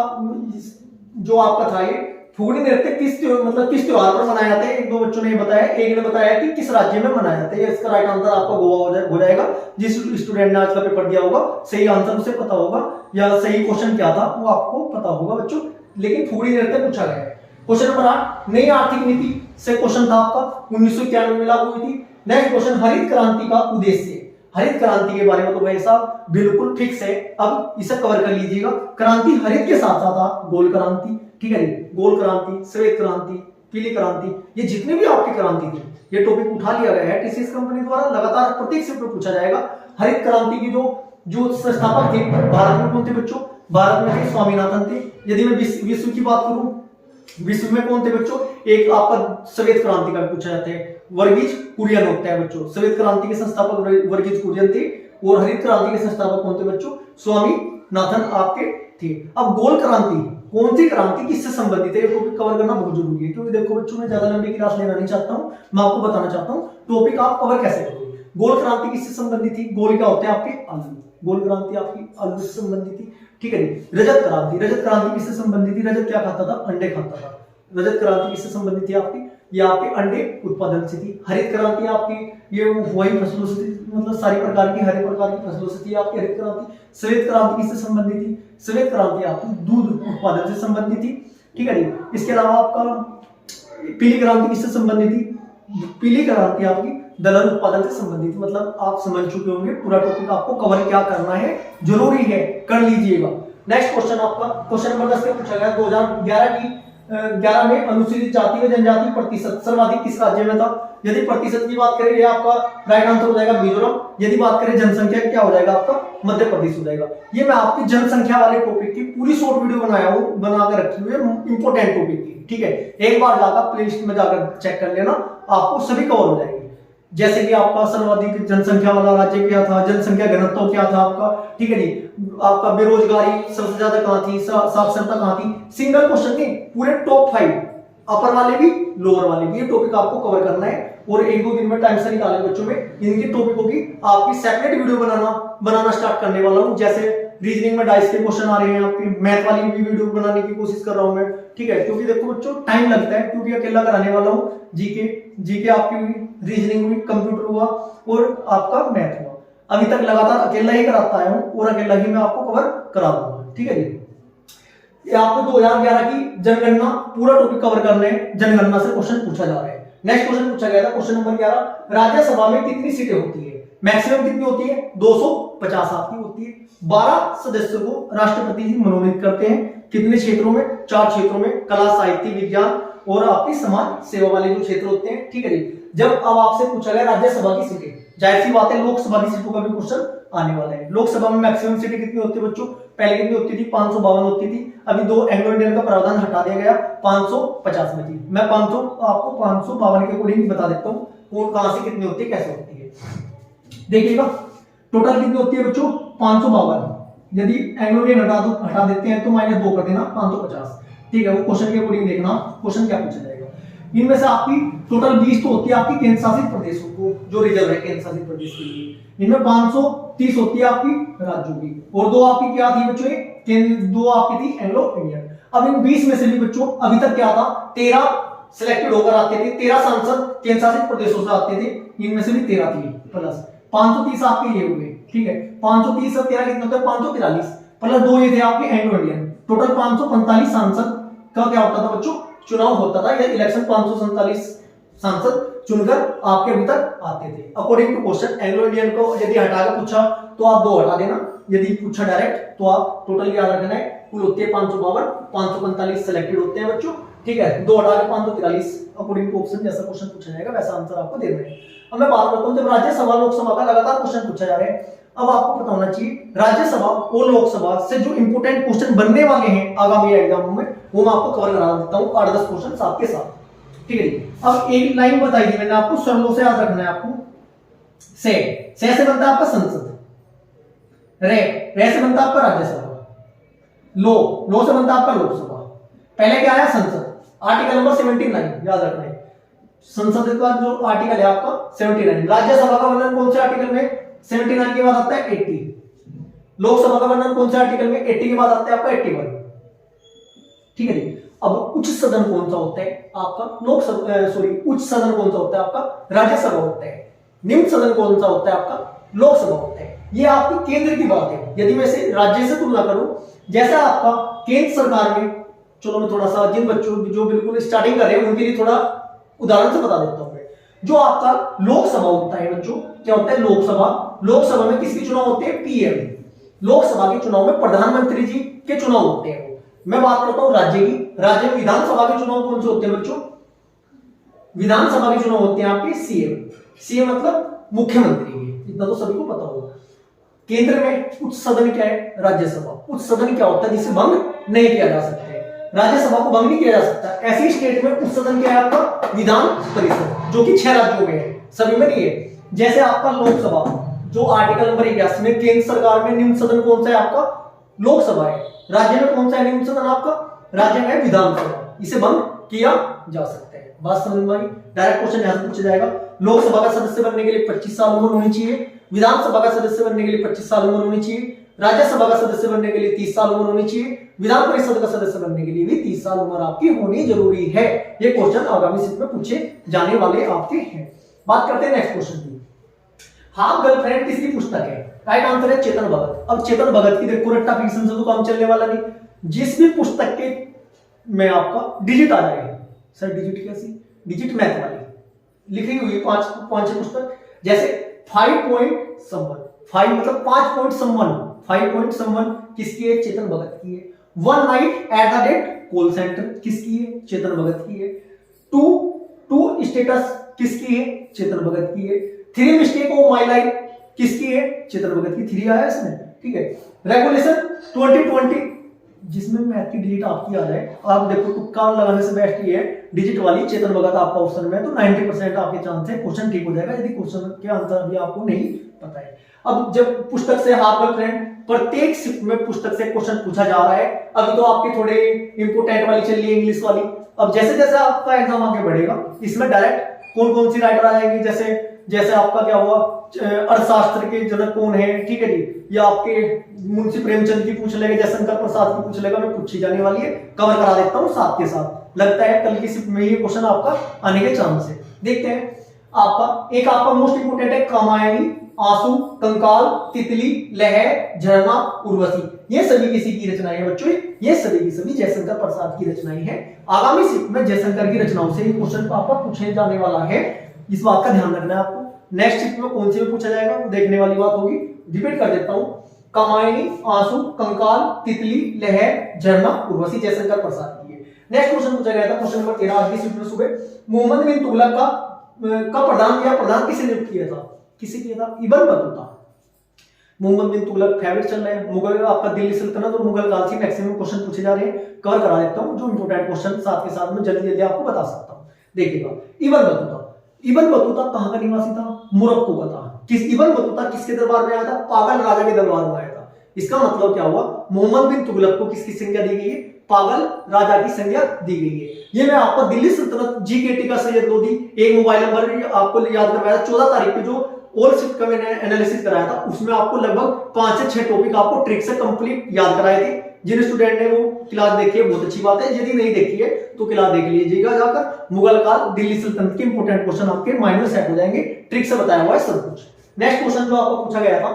Speaker 1: जो आपका था, ये फुगड़ी नृत्य किस त्योहार पर मनाया जाता है? 1-2 बच्चों ने बताया, एक ने बताया कि किस राज्य में मनाया जाता है। इसका राइट आंसर आपका गोवा हो जाएगा। जिस स्टूडेंट ने आज का पेपर दिया होगा सही आंसर उसे पता होगा, या सही क्वेश्चन क्या था वो आपको पता होगा बच्चों, लेकिन फुगड़ी नृत्य पूछा गया है। क्वेश्चन नंबर 8, नई आर्थिक नीति से क्वेश्चन था आपका 1991 में लागू हुई थी। नेक्स्ट क्वेश्चन, हरित क्रांति का उद्देश्य। हरित क्रांति के बारे में तो भाई साहब बिल्कुल फिक्स है, अब इसे कवर कर लीजिएगा। क्रांति हरित के साथ साथ गोल क्रांति, ठीक है, गोल क्रांति, श्वेत क्रांति, पीली क्रांति, ये जितनी भी आपकी क्रांति थी ये टॉपिक उठा लिया गया है टीसीएस कंपनी द्वारा। लगातार प्रत्येक शिफ्ट में पूछा जाएगा। हरित क्रांति की जो संस्थापक थे भारत में कौन थे बच्चों? भारत में थे स्वामीनाथन थे। यदि मैं विश्व की बात करूं, विश्व में कौन थे बच्चों? एक आपका श्वेत क्रांति का पूछा जाता है, वर्गीज कुरियन होता है बच्चों। श्वेत क्रांति के संस्थापक वर्गीज कुरियन थे और हरित क्रांति के संस्थापक कौन थे बच्चों? स्वामीनाथन आपके थे। अब गोल क्रांति, कौन सी क्रांति किससे संबंधित है, ये टॉपिक कवर करना बहुत जरूरी है, क्योंकि देखो बच्चों मैं ज्यादा लंबी क्लास लेना नहीं चाहता हूं, मैं आपको बताना चाहता हूं टॉपिक आप कवर कैसे करोगे। गोल क्रांति किससे संबंधित थी? गोल क्या होते हैं आपके? आलू। गोल क्रांति आपकी आलू से संबंधित थी, ठीक है जी। रजत क्रांति, रजत क्रांति किससे संबंधित थी? रजत क्या खाता था? अंडे खाता था। रजत क्रांति किससे संबंधित थी आपकी? ये आपके अंडे उत्पादन से थी। हरित क्रांति आपकी ये वही फसलों से थी, मतलब सारी प्रकार की हरे प्रकार की फसलों से थी आपकी हरित क्रांति। श्वेत क्रांति किससे संबंधित थी? श्वेत क्रांति आपकी दूध उत्पादन से संबंधित थी, ठीक है जी। इसके अलावा आपका पीली क्रांति किससे संबंधित थी? पीली क्रांति आपकी दलहन उत्पादन से संबंधित, मतलब आप समझ चुके होंगे पूरा टॉपिक आपको कवर क्या करना है, जरूरी है, कर लीजिएगा। नेक्स्ट क्वेश्चन आपका क्वेश्चन नंबर 10 में पूछा गया 2011 की 11 में अनुसूचित जाति व जनजाति प्रतिशत सर्वाधिक किस राज्य में था? यदि प्रतिशत की बात करें ये आपका राइट आंसर हो जाएगा मिजोरम। यदि बात करें जनसंख्या क्या हो जाएगा आपका? मध्य प्रदेश हो जाएगा। ये मैं आपकी जनसंख्या वाले टॉपिक की पूरी शॉर्ट वीडियो बनाकर रखी हुई है, इंपोर्टेंट टॉपिक की, ठीक है। एक बार जाकर प्लेलिस्ट में जाकर चेक कर लेना, आपको सभी कवर हो जाएगी। जैसे कि आपका सर्वाधिक जनसंख्या वाला राज्य क्या था, जनसंख्या घनत्व क्या था आपका, ठीक है जी। आपका बेरोजगारी सबसे ज्यादा कहां थी, साक्षरता कहां थी। सिंगल क्वेश्चन नहीं, पूरे टॉप 5 अपर वाले भी लोअर वाले भी, ये टॉपिक आपको कवर करना है। और 1-2 दिन में टाइम से निकाले बच्चों में इनकी टॉपिकों की आपकी सेपरेट वीडियो बनाना स्टार्ट करने वाला हूं। जैसे रीजनिंग में डाइस के क्वेश्चन आ रहे हैं आपके, मैथ वाली भी वीडियो बनाने की कोशिश कर रहा हूं मैं, ठीक है। क्योंकि देखो बच्चों टाइम लगता है, क्योंकि अकेला कराने वाला हूं। जीके आपकी हुई, रीजनिंग हुई, कंप्यूटर हुआ और आपका मैथ हुआ। अभी तक लगातार अकेला ही कराता आया हूं और अकेला ही मैं आपको कवर करा दूंगा, ठीक है जी। ये आपको 2011 की जनगणना पूरा टॉपिक कवर करने, जनगणना से क्वेश्चन पूछा जा रहा है। नेक्स्ट क्वेश्चन पूछा गया था क्वेश्चन नंबर 11, राज्यसभा में कितनी सीटें होती है? मैक्सिमम कितनी होती है? 250 आपकी होती है। 12 सदस्यों को राष्ट्रपति जी मनोनीत करते हैं। कितने क्षेत्रों में? 4 क्षेत्रों में, कला, साहित्य, विज्ञान और आपकी समाज सेवा वाले जो क्षेत्र होते हैं, ठीक है जी। जब अब आपसे पूछा गया राज्यसभा की सीटें, जाहिर सी बात है लोकसभा की सीटों का भी क्वेश्चन आने वाला है। लोकसभा में मैक्सिमम सीटें कितनी होती है बच्चों? पहले कितनी होती थी? 552 होती थी। अभी 2 एंग्लो इंडियन का प्रावधान हटा दिया गया, 550 में थी। मैं 500 आपको 552 के अकॉर्डिंग बता देता हूँ कौन कहां से कितनी होती है, कैसे होती है। देखिएगा टोटल कितनी होती है बच्चों? 552। यदि एंग्लो इंडियन हटा देते हैं तो -2 कर देना, 550, ठीक है। वो क्वेश्चन के अकॉर्डिंग देखना क्वेश्चन क्या पूछा जाएगा। इनमें से आपकी टोटल 20 तो होती है आपकी केंद्र शासित प्रदेशों को, जो रिजर्व है केंद्र शासित प्रदेश के लिए। इनमें 530 होती है आपकी राज्यों की, और 2 आपकी क्या थी बच्चों? केंद्र 2 आपकी थी एंग्लो इंडियन। अब इन 20 में से भी बच्चों अभी तक क्या था? 13 सिलेक्टेड होकर आते थे, 13 सांसद केंद्र शासित प्रदेशों से आते थे। इनमें से भी 13 थी प्लस 530 आपके ये हुए, ठीक है। 530 और 13 कितना होता है? 543 प्लस 2 ये थे आपके एंग्लो इंडियन। टोटल 545 सांसद का क्या होता था बच्चों? चुनाव होता था, या इलेक्शन 547 सांसद चुनकर आपके अभी तक आते थे। According to question Anglo Indian को यदि हटाकर पूछा तो आप 2 हटा देना, यदि पूछा डायरेक्ट तो आप टोटल याद रखना है कुल होती है 552, 545 सिलेक्टेड होते हैं बच्चों, ठीक है। 2 हटाकर 543 अकॉर्डिंग टू ऑप्शन जैसा क्वेश्चन पूछा जाएगा वैसा आंसर आपको देना है। अब मैं बात करता हूं जब राज्यसभा लोकसभा का लगातार क्वेश्चन पूछा जा रहा है, अब आपको पता होना चाहिए राज्यसभा और लोकसभा से जो इंपोर्टेंट क्वेश्चन बनने वाले हैं आगामी एग्जामों में, वो मैं आपको कवर करा देता हूं 8-10 क्वेश्चन साथ के साथ, ठीक है। अब एक लाइन बताई थी मैंने आपको, सरलों से याद रखना है आपको। से बनता है आपका संसद, रे से बनता है आपका राज्यसभा, लो से बनता है आपका लोकसभा। पहले क्या आया? संसद। आर्टिकल नंबर 79 याद रखना है। संसद के बाद जो आर्टिकल है आपका 79। राज्यसभा का वर्णन कौन से आर्टिकल में? 79 के बाद आता है 80। लोकसभा का वर्णन कौन से आर्टिकल में? 80 के बाद आता है आपका 81, ठीक है जी। अब उच्च सदन कौन सा होता है आपका? उच्च सदन कौन सा होता है आपका? राज्यसभा होता है। निम्न सदन कौन सा होता है आपका? लोकसभा होता है। ये आपकी केंद्र की बात है। यदि मैं इसे राज्य से तुलना करूं, जैसा आपका केंद्र सरकार में, चलो मैं थोड़ा सा जिन बच्चों जो बिल्कुल स्टार्टिंग कर रहे हैं उनके लिए थोड़ा उदाहरण से बता देता हूं मैं। जो आपका लोकसभा होता है बच्चों, क्या होता है? लोकसभा में किसके चुनाव होते हैं? पीएम। लोकसभा के चुनाव में प्रधानमंत्री जी के चुनाव होते हैं। मैं बात करता हूं राज्य की। राज्य में विधानसभा के चुनाव कौन से होते हैं बच्चों? विधानसभा के चुनाव होते हैं आपके सीएम। सीएम मतलब मुख्यमंत्री है, इतना तो सभी को पता होगा। केंद्र में उच्च सदन क्या है? राज्यसभा। उच्च सदन क्या होता है? जिसे भंग नहीं किया जा सकता है। राज्यसभा को भंग नहीं किया जा सकता। ऐसी स्टेट में उच्च सदन क्या है आपका? विधान परिषद, जो कि 6 राज्यों में है, सभी में नहीं है। जैसे आपका लोकसभा, जो आर्टिकल नंबर 81 में केंद्र सरकार में निम्न सदन कौन सा है आपका? लोकसभा है। राज्य में कौन सा है निम्न सदन आपका? राज्य में विधानसभा। इसे भंग किया जा सकता है। बात समझ में आई? डायरेक्ट क्वेश्चन यहां से पूछा जाएगा। लोकसभा का सदस्य बनने के लिए 25 साल उम्र होनी चाहिए। विधानसभा का सदस्य बनने के लिए 25 साल उम्र होनी चाहिए। राज्यसभा का सदस्य बनने के लिए 30 साल उम्र होनी चाहिए। विधान परिषद का सदस्य बनने के लिए भी 30 साल उम्र आपकी होनी जरूरी है। ये क्वेश्चन आगामी शिफ्ट में पूछे जाने वाले आपके हैं। बात करते हैं नेक्स्ट क्वेश्चन की। हाफ गर्लफ्रेंड किसकी पुस्तक है? राइट आंसर है चेतन भगत। अब चेतन भगत की देखो रट्टा फिक्शन से तो काम चलने वाला नहीं। जिस भी पुस्तक के में आपका डिजिट आ जाएगा, सर डिजिट कैसी? डिजिट मैथ वाली लिखी हुई पांच पुस्तक, जैसे 5 पॉइंट समवन, 5 मतलब 5 पॉइंट समवन, 5 पॉइंट समवन किसकी है? चेतन भगत की है। 1 night at the rate call centre किसकी है? चेतन भगत की है। 2 स्टेटस किसकी है? चेतन भगत की है। 3 मिस्टेक ऑफ माय लाइफ किसकी है? चेतन भगत की। 3 आया इसमें, ठीक है। रेगुलेशन 2020 जिसमें मैथ की डिजिट आपकी आ जाए, आप देखो तुक्का लगाने से बेस्ट ये है डिजिट वाली चेतन भगत आपका ऑप्शन में, तो 90% आपके चांस है क्वेश्चन ठीक हो जाएगा, यदि क्वेश्चन के आंसर अभी आपको नहीं पता है। अब जब पुस्तक से हाफ गर्लफ्रेंड, प्रत्येक शिफ्ट में पुस्तक से क्वेश्चन पूछा जा रहा है। अभी तो आपकी थोड़े इंपोर्टेंट वाली चल रही है, इंग्लिश वाली। अब जैसे जैसे आपका एग्जाम आगे बढ़ेगा, इसमें डायरेक्ट कौन कौन सी राइटर आ जाएंगी, जैसे आपका क्या हुआ, अर्थशास्त्र के जनक कौन है, ठीक है जी, या आपके मुंशी प्रेमचंद की पूछ लेगा, जयशंकर प्रसाद की पूछ लेगा, मैं पूछी जाने वाली है, कवर करा देता हूँ साथ के साथ। लगता है कल की शिफ्ट में ये क्वेश्चन आपका आने के चांस है। देखते हैं आपका मोस्ट इंपोर्टेंट है कामायनी, आंसू, कंकाल, तितली, लहर, झरना, उर्वशी। ये सभी किसी की रचनाएं हैं बच्चों, ये सभी की सभी जयशंकर प्रसाद की रचनाएं हैं। आगामी शिफ्ट में जयशंकर की रचनाओं से ये क्वेश्चन आपका पूछे जाने वाला है, इस बात का ध्यान रखना है आपको। नेक्स्ट शिफ्ट में कौन से में पूछा जाएगा वो देखने वाली बात होगी। रिपीट कर देता हूं, कामायनी, आंसू, कंकाल, तितली, लहर, झरना, उर्वशी जयशंकर प्रसाद की है। नेक्स्ट क्वेश्चन पूछा गया था, क्वेश्चन नंबर 13 आज की शिफ्ट में सुबह, मोहम्मद बिन तुगलक का प्रधान किसे नियुक्त किया था? किसे किया था? Ibn Battuta. Mohammad bin Tughlaq favourite चल रहे हैं, मुगल आपका दिल्ली सल्तनत और मुगल काल से मैक्सिमम क्वेश्चन पूछे जा रहे हैं। कवर करा देता हूं जो इंपोर्टेंट क्वेश्चन साथ के साथ में जल्दी जल्दी आपको बता सकता हूं। देखिएगा, इब्न बतूता कहां का निवासी था? मोरक्को का था। इब्न बतूता किसके दरबार में आया था? पागल राजा के दरबार में आया था। इसका मतलब क्या हुआ? मोहम्मद बिन तुगलक को किसकी संज्ञा दी गई है? पागल राजा की संज्ञा दी गई है। ये मैं आपको दिल्ली सल्तनत जीकेटी का सैयद लोधी एक मोबाइल नंबर आपको याद करवाया 14 तारीख पे, जो ऑल शिफ्ट का मैंने एनालिसिस कराया था, उसमें आपको लगभग 5 से 6 टॉपिक आपको ट्रिक से कंप्लीट याद कराए थे। जिन स्टूडेंट ने वो क्लास देखी है बहुत अच्छी बात है, यदि नहीं देखी है तो क्लास देख लीजिएगा जाकर। मुगल काल, दिल्ली सल्तनत के इंपोर्टेंट क्वेश्चन आपके माइंड में सेट हो जाएंगे, ट्रिक से बताया हुआ है सब कुछ। नेक्स्ट क्वेश्चन जो आपको पूछा गया था,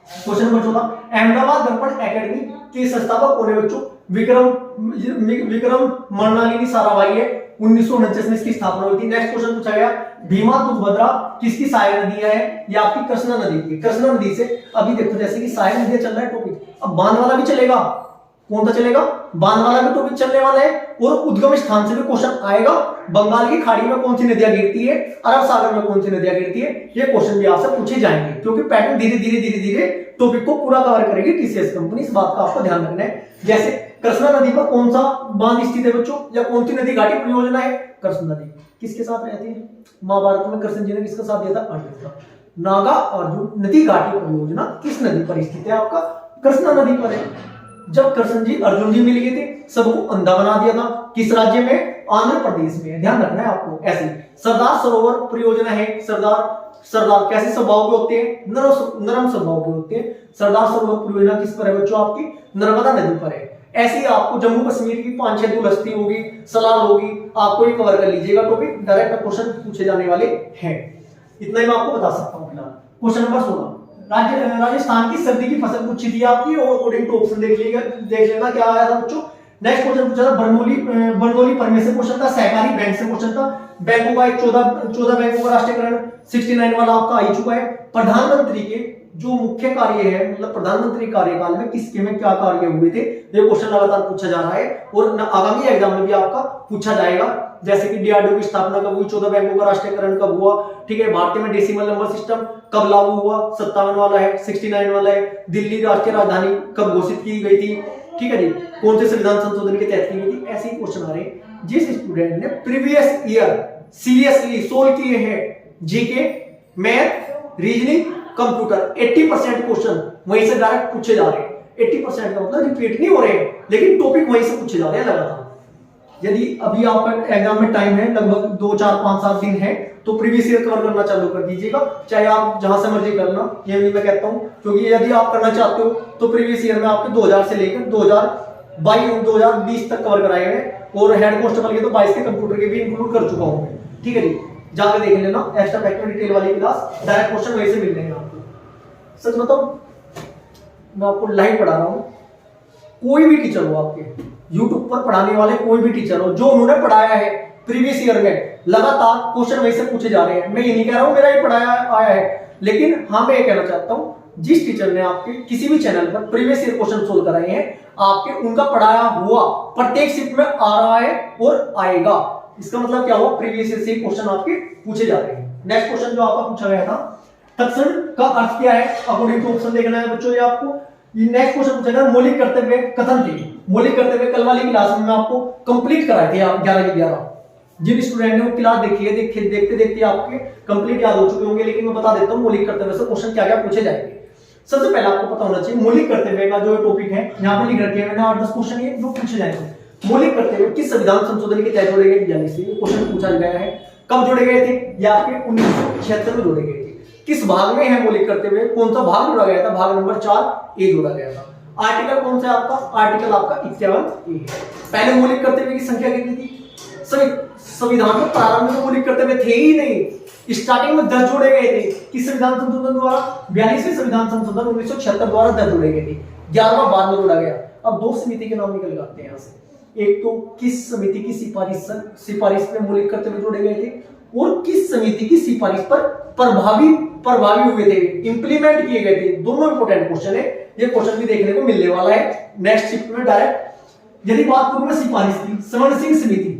Speaker 1: क्वेश्चन नंबर 14, अहमदाबाद दर्पण एकेडमी के संस्थापक कौन है बच्चों? विक्रम मृणालिनी साराभाई है। 1949 में इसकी स्थापना हुई थी। नेक्स्ट क्वेश्चन पूछा गया, भीमा तुंगभद्रा किसकी सहायक नदी है? ये आपकी कृष्णा नदी की। कृष्णा नदी से अभी देखो जैसे कि सहायक नदी चल रहा है टॉपिक, अब बांध वाला भी चलेगा। कौन सा चलेगा? बांध वाला भी टॉपिक चलने वाला है, और उद्गम स्थान से भी क्वेश्चन आएगा। बंगाल की खाड़ी में कौन सी नदियां गिरती है? अरब सागर में कौन सी नदियां गिरती है? ये क्वेश्चन भी आपसे पूछे जाएंगे, क्योंकि पैटर्न धीरे धीरे टॉपिक को पूरा कवर करेगी टीसीएस कंपनी, इस बात का आपको ध्यान रखना है। जैसे कृष्णा नदी पर कौन सा बांध स्थित है बच्चों, या कौन सी नदी घाटी परियोजना है? कृष्णा नदी। किसके साथ रहती है? महाभारत में कृष्ण जी ने किसका साथ दिया था? अर्जुन का। नागा अर्जुन नदी घाटी परियोजना किस नदी पर स्थित है? आपका कृष्णा नदी पर है। जब कृष्ण जी अर्जुन जी मिल गए थे, सबको अंधा बना दिया था। किस राज्य में? आंध्र प्रदेश में। ध्यान रखना है आपको। ऐसे सरदार सरोवर परियोजना है। सरदार कैसे स्वभाव के होते हैं? नरम स्वभाव के होते हैं। सरदार सरोवर परियोजना किस पर है बच्चों? आपकी नर्मदा नदी पर है। ऐसे ही आपको जम्मू कश्मीर की 5-6 दुलस्ती होगी, सलाल होगी, आपको ये कवर कर लीजिएगा टॉपिक, डायरेक्ट क्वेश्चन पूछे जाने वाले हैं। इतना ही मैं आपको बता सकता हूँ फिलहाल। क्वेश्चन नंबर 16, राजस्थान की सर्दी की फसल पूछी थी आपकी, और अकॉर्डिंग टू ऑप्शन देख लेना क्या आया था बच्चों। नेक्स्ट क्वेश्चन पूछा था बरनौली परमे से क्वेश्चन था, सहकारी बैंक से क्वेश्चन था। बैंकों का 14 बैंकों का राष्ट्रीयकरण 69 वाला आपका आ चुका है। प्रधानमंत्री के जो मुख्य कार्य है, मतलब प्रधानमंत्री कार्यकाल में किसके में क्या कार्य हुए थे, ये क्वेश्चन लगातार पूछा जा रहा है और आगामी एग्जाम में भी आपका पूछा जाएगा। जैसे कि डीआरडीओ की स्थापना कब हुई, 14 बैंकों का राष्ट्रीयकरण कब हुआ, ठीक है, भारतीय में डेसिमल नंबर सिस्टम कब लागू हुआ, 57 वाला है, 69 वाला है, दिल्ली राष्ट्रीय राजधानी कब घोषित की गई थी, ठीक है जी, कौन से संविधान संशोधन के तहत की गई थी। ऐसे ही क्वेश्चन आ रहे हैं। जिस स्टूडेंट ने प्रीवियस ईयर सीरियसली सोल्व किए हैं GK, math, reasoning, computer, 80% question वहीं से डायरेक्ट पूछे जा रहे हैं। 80% का मतलब रिपीट नहीं हो रहे हैं, लेकिन टॉपिक वहीं से पूछे जा रहे हैं लगातार। यदि अभी आपका एग्जाम में टाइम है, लगभग 2, 4, 5, 7 दिन है, तो प्रीवियस ईयर कवर करना चालू कर दीजिएगा, चाहे आप जहां से मर्जी करना, ये भी मैं कहता हूं, क्योंकि यदि आप करना चाहते हो तो प्रीवियस ईयर में आपके 2000 से लेकर 2020 तक कवर कराए गए और हेड कांस्टेबल के तो 22 के कंप्यूटर के भी इंक्लूड कर चुका हूं, ठीक है जी, जाके देख लेना एक्स्ट्रा फैक्टर डिटेल वाली क्लास, डायरेक्ट क्वेश्चन वहीं से मिल जाएंगे आपको। सच बताओ, मैं आपको लाइव पढ़ा रहा हूं, कोई भी टीचर हो आपके यूट्यूब पर पढ़ाने वाले, कोई भी टीचर हो, जो उन्होंने पढ़ाया है प्रीवियस ईयर में, लगातार क्वेश्चन वहीं से पूछे जा रहे हैं। मैं ये नहीं कह रहा हूं मेरा ही पढ़ाया आया है, लेकिन हाँ मैं ये कहना चाहता हूं, जिस टीचर ने आपके किसी भी चैनल पर प्रीवियस ईयर क्वेश्चन सोल्व कराए हैं, आपके उनका पढ़ाया हुआ प्रत्येक शिफ्ट में आ रहा है और आएगा। इसका मतलब क्या हुआ, प्रीवियस ईयर से क्वेश्चन आपके पूछे जा रहे हैं। नेक्स्ट क्वेश्चन जो आपका पूछा गया था, तत्सम का अर्थ क्या है, अकॉर्डिंग टू ऑप्शन देखना है बच्चों। ये आपको ये नेक्स्ट क्वेश्चन पूछा गया, मौलिक कर्तव्य कथन थे। मौलिक कर्तव्य कल वाली क्लास में आपको कंप्लीट कराए थे आप 11 के 11। जिन स्टूडेंट ने वो क्लास देखी है, देखते देखते आपके कंप्लीट याद हो चुके होंगे, लेकिन मैं बता देता हूँ मौलिक कर्तव्य से क्वेश्चन क्या क्या पूछे जाएंगे। सबसे पहले आपको पता होना चाहिए मौलिक कर्तव्य का जो टॉपिक है, यहाँ पे लिख रखे हैं मैंने 8-10 क्वेश्चन ये जो पूछे जाएंगे। मौलिक कर्तव्य किस संविधान संशोधन के तहत जोड़े गए, यानी से क्वेश्चन पूछा गया है। कब जोड़े गए थे, या आपके 1976 में जोड़े गए थे। किस भाग में है मौलिक कर्तव्य, कौन सा भाग जोड़ा गया था, भाग नंबर 4 ए जोड़ा गया था। आर्टिकल कौन सा है आपका, आर्टिकल आपका 51 ए है। पहले मौलिक कर्तव्य की संख्या कितनी थी, संविधान में प्रारंभ में मौलिक कर्तव्य थे ही नहीं, स्टार्टिंग में 10 जोड़े गए थे। किस संविधान संशोधन द्वारा, 42वें संविधान संशोधन 1976 द्वारा 10 जोड़े गए थे, 11वां बाद में जोड़ा गया। अब दो समिति के नाम निकल आते हैं यहाँ से, एक तो किस समिति की सिफारिश पे मौलिक कर्तव्य जोड़े गए थे, और किस समिति की सिफारिश पर प्रभावी हुए थे, इंप्लीमेंट किए गए थे। दोनों इंपोर्टेंट क्वेश्चन है, ये क्वेश्चन भी देखने को मिलने वाला है नेक्स्ट शिफ्ट में डायरेक्ट। यदि बात करूं मैं सिफारिश की, स्वर्ण सिंह समिति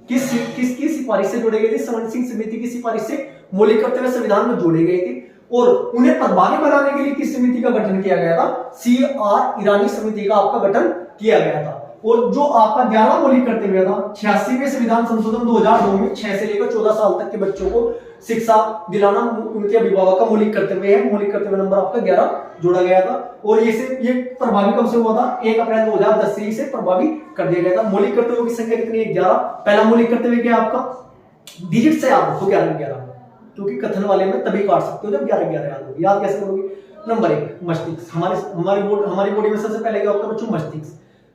Speaker 1: किसकी सिफारिश से जोड़े गए थे, स्वर्ण सिंह समिति की सिफारिश से मौलिक कर्तव्य संविधान में जोड़े गए थे। और उन्हें प्रभावी बनाने के लिए किस समिति का गठन किया गया था, CR ईरानी समिति का आपका गठन किया गया था। और जो आपका 11वां मौलिक कर्तव्य था, 86वें संविधान संशोधन 2002 में 6 से लेकर 14 साल तक के बच्चों को शिक्षा दिलाना उनके अभिभावक का मौलिक कर्तव्य है। मौलिक कर्तव्य नंबर आपका 11 जोड़ा गया था। और ये प्रभावी कब से हुआ था, 1 अप्रैल 2010 से इसे प्रभावी कर दिया गया था। मौलिक कर्तव्यों की संख्या कितनी है, 11। पहला मौलिक कर्तव्य क्या आपका, डिजिट से याद रखो 11, क्योंकि कथन वाले में तभी काट सकते हो जब 11 याद होगी। याद कैसे करोगे, नंबर 1 मस्तिष्क। हमारी बॉडी में सबसे पहले क्या होता है बच्चों,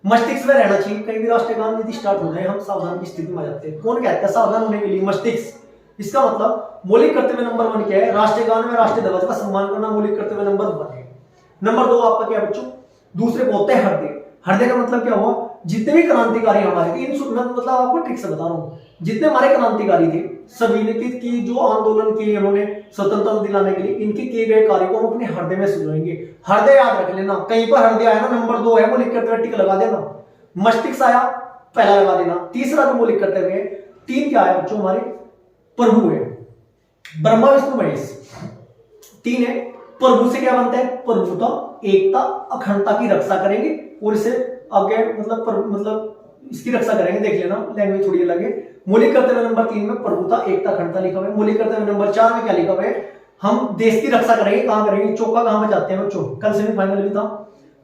Speaker 1: मस्तिष्क में रहना चाहिए। कहीं भी राष्ट्रीय गान यदि स्टार्ट हो जाए हम सावधान की स्थिति में आ जाते हैं। कौन कहता है सावधान होने के लिए, मस्तिष्क। इसका मतलब मौलिक कर्तव्य नंबर 1 क्या है, राष्ट्रीय गान में राष्ट्रीय ध्वज का सम्मान करना मौलिक कर्तव्य नंबर 1 है। नंबर 2 आपका क्या बच्चों, दूसरे को होता है हृदय। हृदय का मतलब क्या हुआ, जितने भी क्रांतिकारी हमारे थे, इन मतलब आपको ट्रिक से बता रहा हूँ, जितने हमारे क्रांतिकारी थे सभी ने की जो आंदोलन किए उन्होंने स्वतंत्रता दिलाने के लिए, इनके किए गए कार्य को हम अपने हृदय में सजोएंगे। हृदय याद रख लेना, कहीं पर हृदय आया ना नंबर 2 है मौलिक कर्तव्य, टिक लगा देना। मस्तिष्क आया पहला लगा देना। तीसरा जो मौलिक कर्तव्य है, 3 क्या है बच्चों, हमारे प्रभु है, ब्रह्मा विष्णु महेश। 3 है, प्रभु से क्या बनता है, प्रभुता, एकता, अखंडता की रक्षा करेंगे और इसे आगे मतलब इसकी रक्षा करेंगे। देख लेना लैंग्वेज थोड़ी अलग है। मौलिक कर्तव्य नंबर 3 में प्रभुता, एकता, अखंडता लिखा हुआ है। मौलिक कर्तव्य नंबर 4 में क्या लिखा हुआ है, हम देश की रक्षा करेंगे। कहां करेंगे, चौका कहां बचाते हैं बच्चों, कल सेमीफाइनल भी था,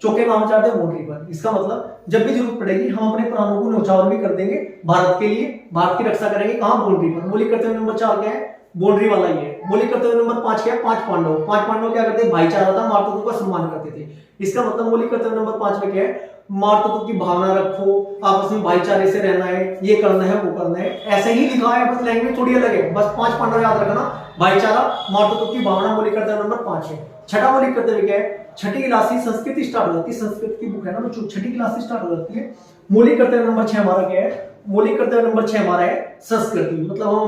Speaker 1: चौके कहां बचाते हैं, बाउंड्री पर। इसका मतलब जब भी जरूरत पड़ेगी हम अपने प्राणों को न्यौछावर भी कर देंगे भारत के लिए, भारत की रक्षा करेंगे। कहां, बाउंड्री पर। मौलिक कर्तव्य नंबर 4 क्या है, बाउंड्री वाला ही है। मौलिक कर्तव्य नंबर 5 क्या है, 5 पांडव क्या करते हैं, भाईचारा था, मातृत्व का सम्मान करते थे। इसका मतलब मौलिक कर्तव्य नंबर 5 में क्या है, मातृत्व की भावना रखो, आपस में भाईचारे से रहना है, ये करना है वो करना है। ऐसे ही लिखा है, बस लैंग्वेज थोड़ी अलग है। बस 5 पांडव याद रखना, भाईचारा, मातृत्व की भावना, मौलिक कर्तव्य नंबर 5 है। छठा मौलिक कर्तव्य क्या है, छठी क्लास से संस्कृत स्टार्ट हो जाती है, संस्कृत की बुक है ना बच्चों, छठी क्लास से स्टार्ट हो जाती है। मौलिक कर्तव्य नंबर 6 हमारा क्या है, मौलिक कर्तव्य नंबर 6 हमारा है संस्कृति। मतलब हम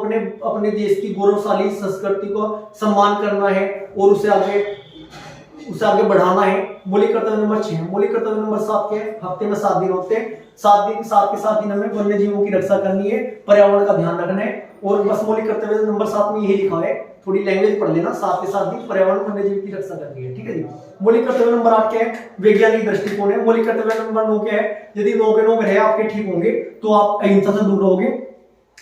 Speaker 1: अपने देश की गौरवशाली संस्कृति को सम्मान करना है और उसे आगे उसे आगे बढ़ाना है। मौलिक कर्तव्य नंबर 6, मौलिक कर्तव्य नंबर 7 क्या है? हफ्ते में 7 दिन होते हैं, 7 के 7 दिन हमें वन्य जीवों की रक्षा करनी है, पर्यावरण का ध्यान रखना है। और बस मौलिक कर्तव्य नंबर 7 में यही लिखा है, थोड़ी लैंग्वेज पढ़ लेना, 7 के 7 दिन पर्यावरण वन्य जीव की रक्षा करनी है, ठीक है जी। मौलिक कर्तव्य नंबर 8 क्या है? वैज्ञानिक दृष्टिकोण है। मौलिक कर्तव्य नंबर 9 क्या है? यदि 9 के 9 ग्रह आपके ठीक होंगे तो आप अहिंसा से दूर रहोगे,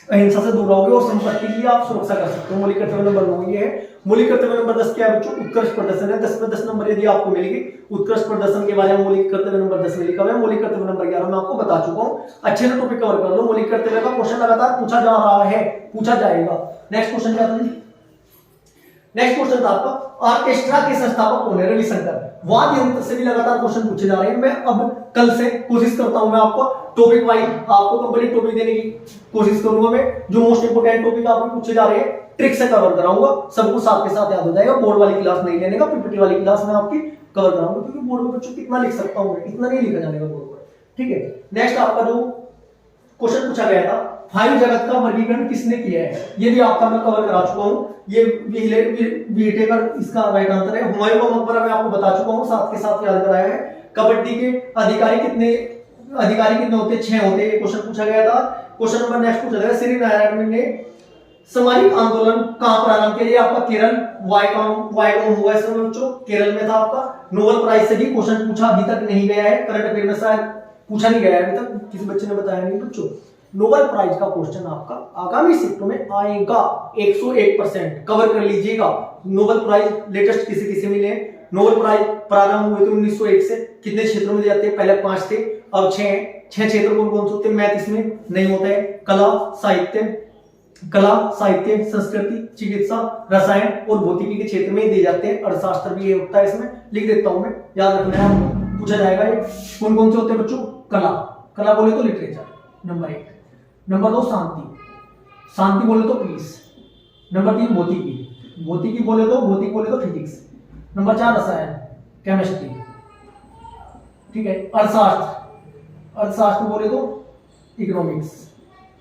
Speaker 1: अहिंसा से दूर रहोगे और संपत्ति की आप सुरक्षा कर सकते हो। मौलिक कर्तव्य नंबर 9 ये है। मौलिक कर्तव्य नंबर 10 क्या है बच्चों? उत्कृष्ट प्रदर्शन है। 10 में 10 नंबर यदि आपको मिलेगी, उत्कृष्ट प्रदर्शन के बारे में मौलिक कर्तव्य नंबर 10 में लिखा हुआ है। मौलिक कर्तव्य नंबर 11 मैं आपको बता चुका हूं, अच्छे से टॉपिक कवर कर लो। मौलिक कर्तव्य का क्वेश्चन लगातार पूछा जा रहा है, पूछा जाएगा। नेक्स्ट क्वेश्चन क्या था जी? नेक्स्ट क्वेश्चन था आपका ऑर्केस्ट्रा के संस्थापक कौन है? रविशंकर। वाद्य यंत्र से भी लगातार क्वेश्चन पूछे जा रहे हैं। मैं अब कल से कोशिश करता हूं, मैं आपको टॉपिक वाइज आपको कंप्लीट टॉपिक देने की कोशिश करूंगा। मैं जो मोस्ट इंपोर्टेंट टॉपिक आपको पूछे जा रहे हैं ट्रिक से कवर कराऊंगा, सबको साथ के साथ याद हो जाएगा। बोर्ड वाली क्लास नहीं लेने का, पीपीटी वाली क्लास में आपकी कवर कराऊंगा, क्योंकि बोर्ड में बच्चों कितना लिख सकता हूं मैं, इतना नहीं लिखा जाने का बोर्ड पर, ठीक है। नेक्स्ट आपका जो क्वेश्चन पूछा गया था, 5 जगत का वर्गीकरण किसने किया है? ये भी आपका मैं कवर करा चुका हूं। ये वीटेकर इसका राइट आंसर है। हुमायूं का मकबरा मैं आपको बता चुका हूं, साथ के साथ याद कराया है। कबड्डी के अधिकारी कितने होते हैं? 6 होते हैं। क्वेश्चन पूछा गया था। क्वेश्चन नंबर नेक्स्ट पूछा गया, श्री नारायण ने सामाजिक आंदोलन कहां प्रारंभ किया? ये आपका केरल वायकॉम हुआ इसमें बच्चों, केरल में था आपका। नोबेल प्राइज से भी क्वेश्चन पूछा अभी तक नहीं गया है, करंट अफेयर में शायद पूछा नहीं गया है अभी तक, किसी बच्चे ने बताया नहीं बच्चों। नोबेल प्राइज का क्वेश्चन आपका आगामी शिफ्टों में आएगा, 101% कवर कर लीजिएगा। नोबेल प्राइज लेटेस्ट किसे मिले हैं? नोबेल प्राइज प्रारंभ हुए थे 1901 से। कितने क्षेत्रों में जाते हैं? पहले 5 थे, अब 6 क्षेत्र कौन से होते हैं? मैथ इसमें नहीं होता है। कला, साहित्य, संस्कृति, चिकित्सा, रसायन और भौतिकी के क्षेत्र में दिए जाते हैं। अर्थशास्त्र भी ये होता है, इसमें लिख देता हूं मैं, याद रखना है, पूछा जाएगा। ये कौन से होते हैं बच्चों? कला बोले तो लिटरेचर नंबर 1। नंबर 2 शांति बोले तो पीस। नंबर 3 भौतिकी बोले तो फिजिक्स। नंबर 4 रसायन, केमिस्ट्री, ठीक है। अर्थशास्त्र बोले तो इकोनॉमिक्स।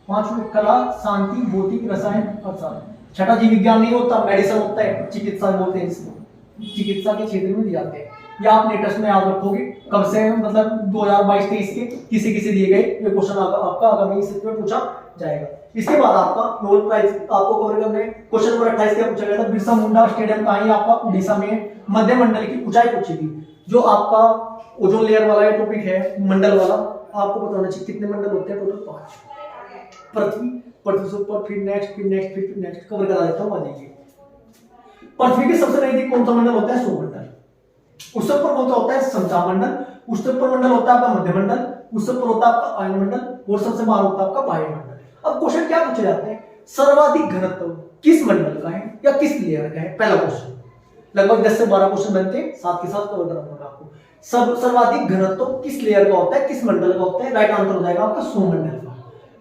Speaker 1: 5 में कला, शांति, भौतिक, रसायन, अर्थशास्त्र। 6 जीव विज्ञान नहीं होता, मेडिसिन होता है, चिकित्सा बोलते हैं इसको, चिकित्सा के क्षेत्र में दिए जाते हैं। या आप लेटेस्ट में याद रखोगे, कब से मतलब 2022-23 के किसी दिए गए ये क्वेश्चन आपका आगामी शिफ्ट में पूछा जाएगा। इसके बाद आपका नोबेल प्राइज आपको कवर करने क्वेश्चन नंबर 28 क्या पूछा गया था? बिरसा मुंडा स्टेडियम कहां है? आपका उड़ीसा में। मध्य मंडल की ऊंचाई पूछी थी, जो आपका ओजोन लेयर वाला ये टॉपिक है, मंडल वाला, आपको पता होना चाहिए कितने मंडल होते हैं? टोटल 5। पृथ्वी से ऊपर, फिर नेक्स्ट कवर करा देता हूं। मान लीजिए पृथ्वी के सबसे नजदीक कौन सा मंडल होता है? सौरमंडल। उससे ऊपर कौन सा होता है? समतामंडल। उससे ऊपर मंडल होता है आपका मध्यमंडल। उससे ऊपर होता है आपका आयनमंडल और सबसे बाहर होता है आपका वायुमंडल। अब क्वेश्चन क्या पूछे जाते हैं? सर्वाधिक घनत्व किस मंडल का है या किस लेयर का है? पहला क्वेश्चन। लगभग 10 से 12 क्वेश्चन बनते हैं, साथ के साथ कवर कराऊंगा आपको। सर्वाधिक घनत्व किस लेयर का होता है, किस मंडल का होता है? राइट आंसर हो जाएगा आपका सौरमंडल का।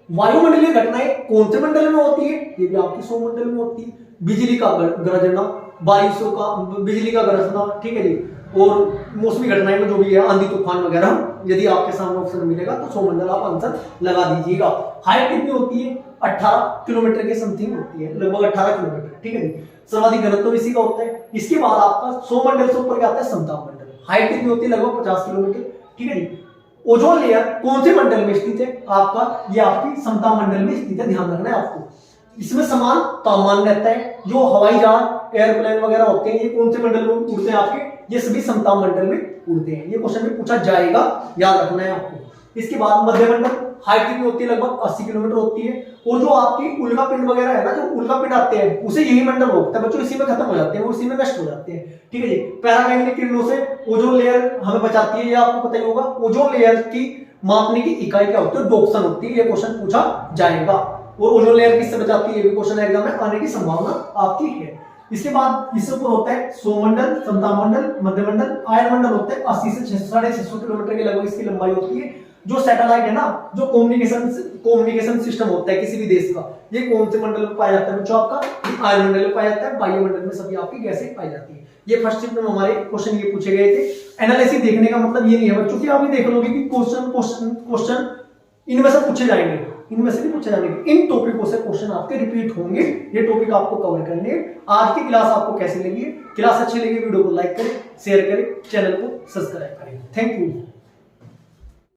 Speaker 1: वायुमंडलीय घटनाएं कौन से मंडल में होती है? ये भी आपकी सौरमंडल में होती है। बिजली का गरजना, बारिशों का बिजली का गरजना, ठीक है जी। और मौसमी घटनाएं में जो भी है, आंधी तूफान वगैरह, यदि आपके सामने ऑप्शन मिलेगा तो सौरमंडल आप आंसर लगा दीजिएगा। हाइट कितनी होती है? 18 किलोमीटर के समथिंग होती है, लगभग 18 किलोमीटर, ठीक है जी। सर्वाधिक घनत्व इसी का होता है। इसके बाद आपका सौरमंडल से ऊपर क्या आता है? समतापमंडल। हाइट कितनी होती है? लगभग 50 किलोमीटर, ठीक है जी। ओजोन लेयर कौन से मंडल में स्थित है? आपका ये आपकी समतापमंडल में स्थित है, ध्यान रखना है आपको। इसमें समान तापमान रहता है। जो हवाई जहाज, एयरप्लेन वगैरह होते हैं, ये कौन से मंडल में उड़ते हैं आपके? ये सभी समतापमंडल में उड़ते हैं। ये क्वेश्चन भी पूछा जाएगा, याद रखना है आपको। इसके बाद मध्यमंडल, हाइट कितनी होती है? लगभग 80 किलोमीटर होती है। और जो आपकी उल्का पिंड वगैरह है ना, जो उल्का पिंड आते हैं, उसे यही मंडल रोकता है बच्चों, इसी में खत्म हो जाते हैं, उसी में नष्ट हो जाते हैं, ठीक है जी। पैरामैग्नेटिक किरणों से ओजोन लेयर हमें बचाती है, ये आपको पता ही होगा। ओजोन लेयर की मापने की इकाई क्या होती है? डोप्सन होती है। ये क्वेश्चन पूछा जाएगा। और ओजोन लेयर किससे बचाती है? ये भी क्वेश्चन एग्जाम में आने की संभावना आपकी है। इसके बाद इससे ऊपर होता है सौरमंडल, समतापमंडल, मध्यमंडल। आयनमंडल होते हैं 80 से 650 किलोमीटर के लगभग इसकी लंबाई होती है। जो सैटेलाइट है ना, जो कम्युनिकेशन सिस्टम होता है किसी भी देश का, ये कौन से मंडल में पाया जाता है बच्चों? आपका आयनमंडल में पाया जाता है। वायुमंडल में सभी आपकी गैसें पाई जाती है। ये फर्स्ट शिफ्ट में हमारे क्वेश्चन ये पूछे गए थे। एनालिसिस देखने का मतलब ये नहीं है बच्चों कि आप ये देख लोगे कि क्वेश्चन इनमें से पूछे जाएंगे। इनमें से भी पूछा जाएगा। इन टॉपिकों से क्वेश्चन आपके रिपीट होंगे, ये टॉपिक आपको कवर करने हैं। आज की क्लास आपको कैसी लगी? क्लास अच्छी लगी वीडियो को लाइक करें, शेयर करें, चैनल को सब्सक्राइब करें। Thank you.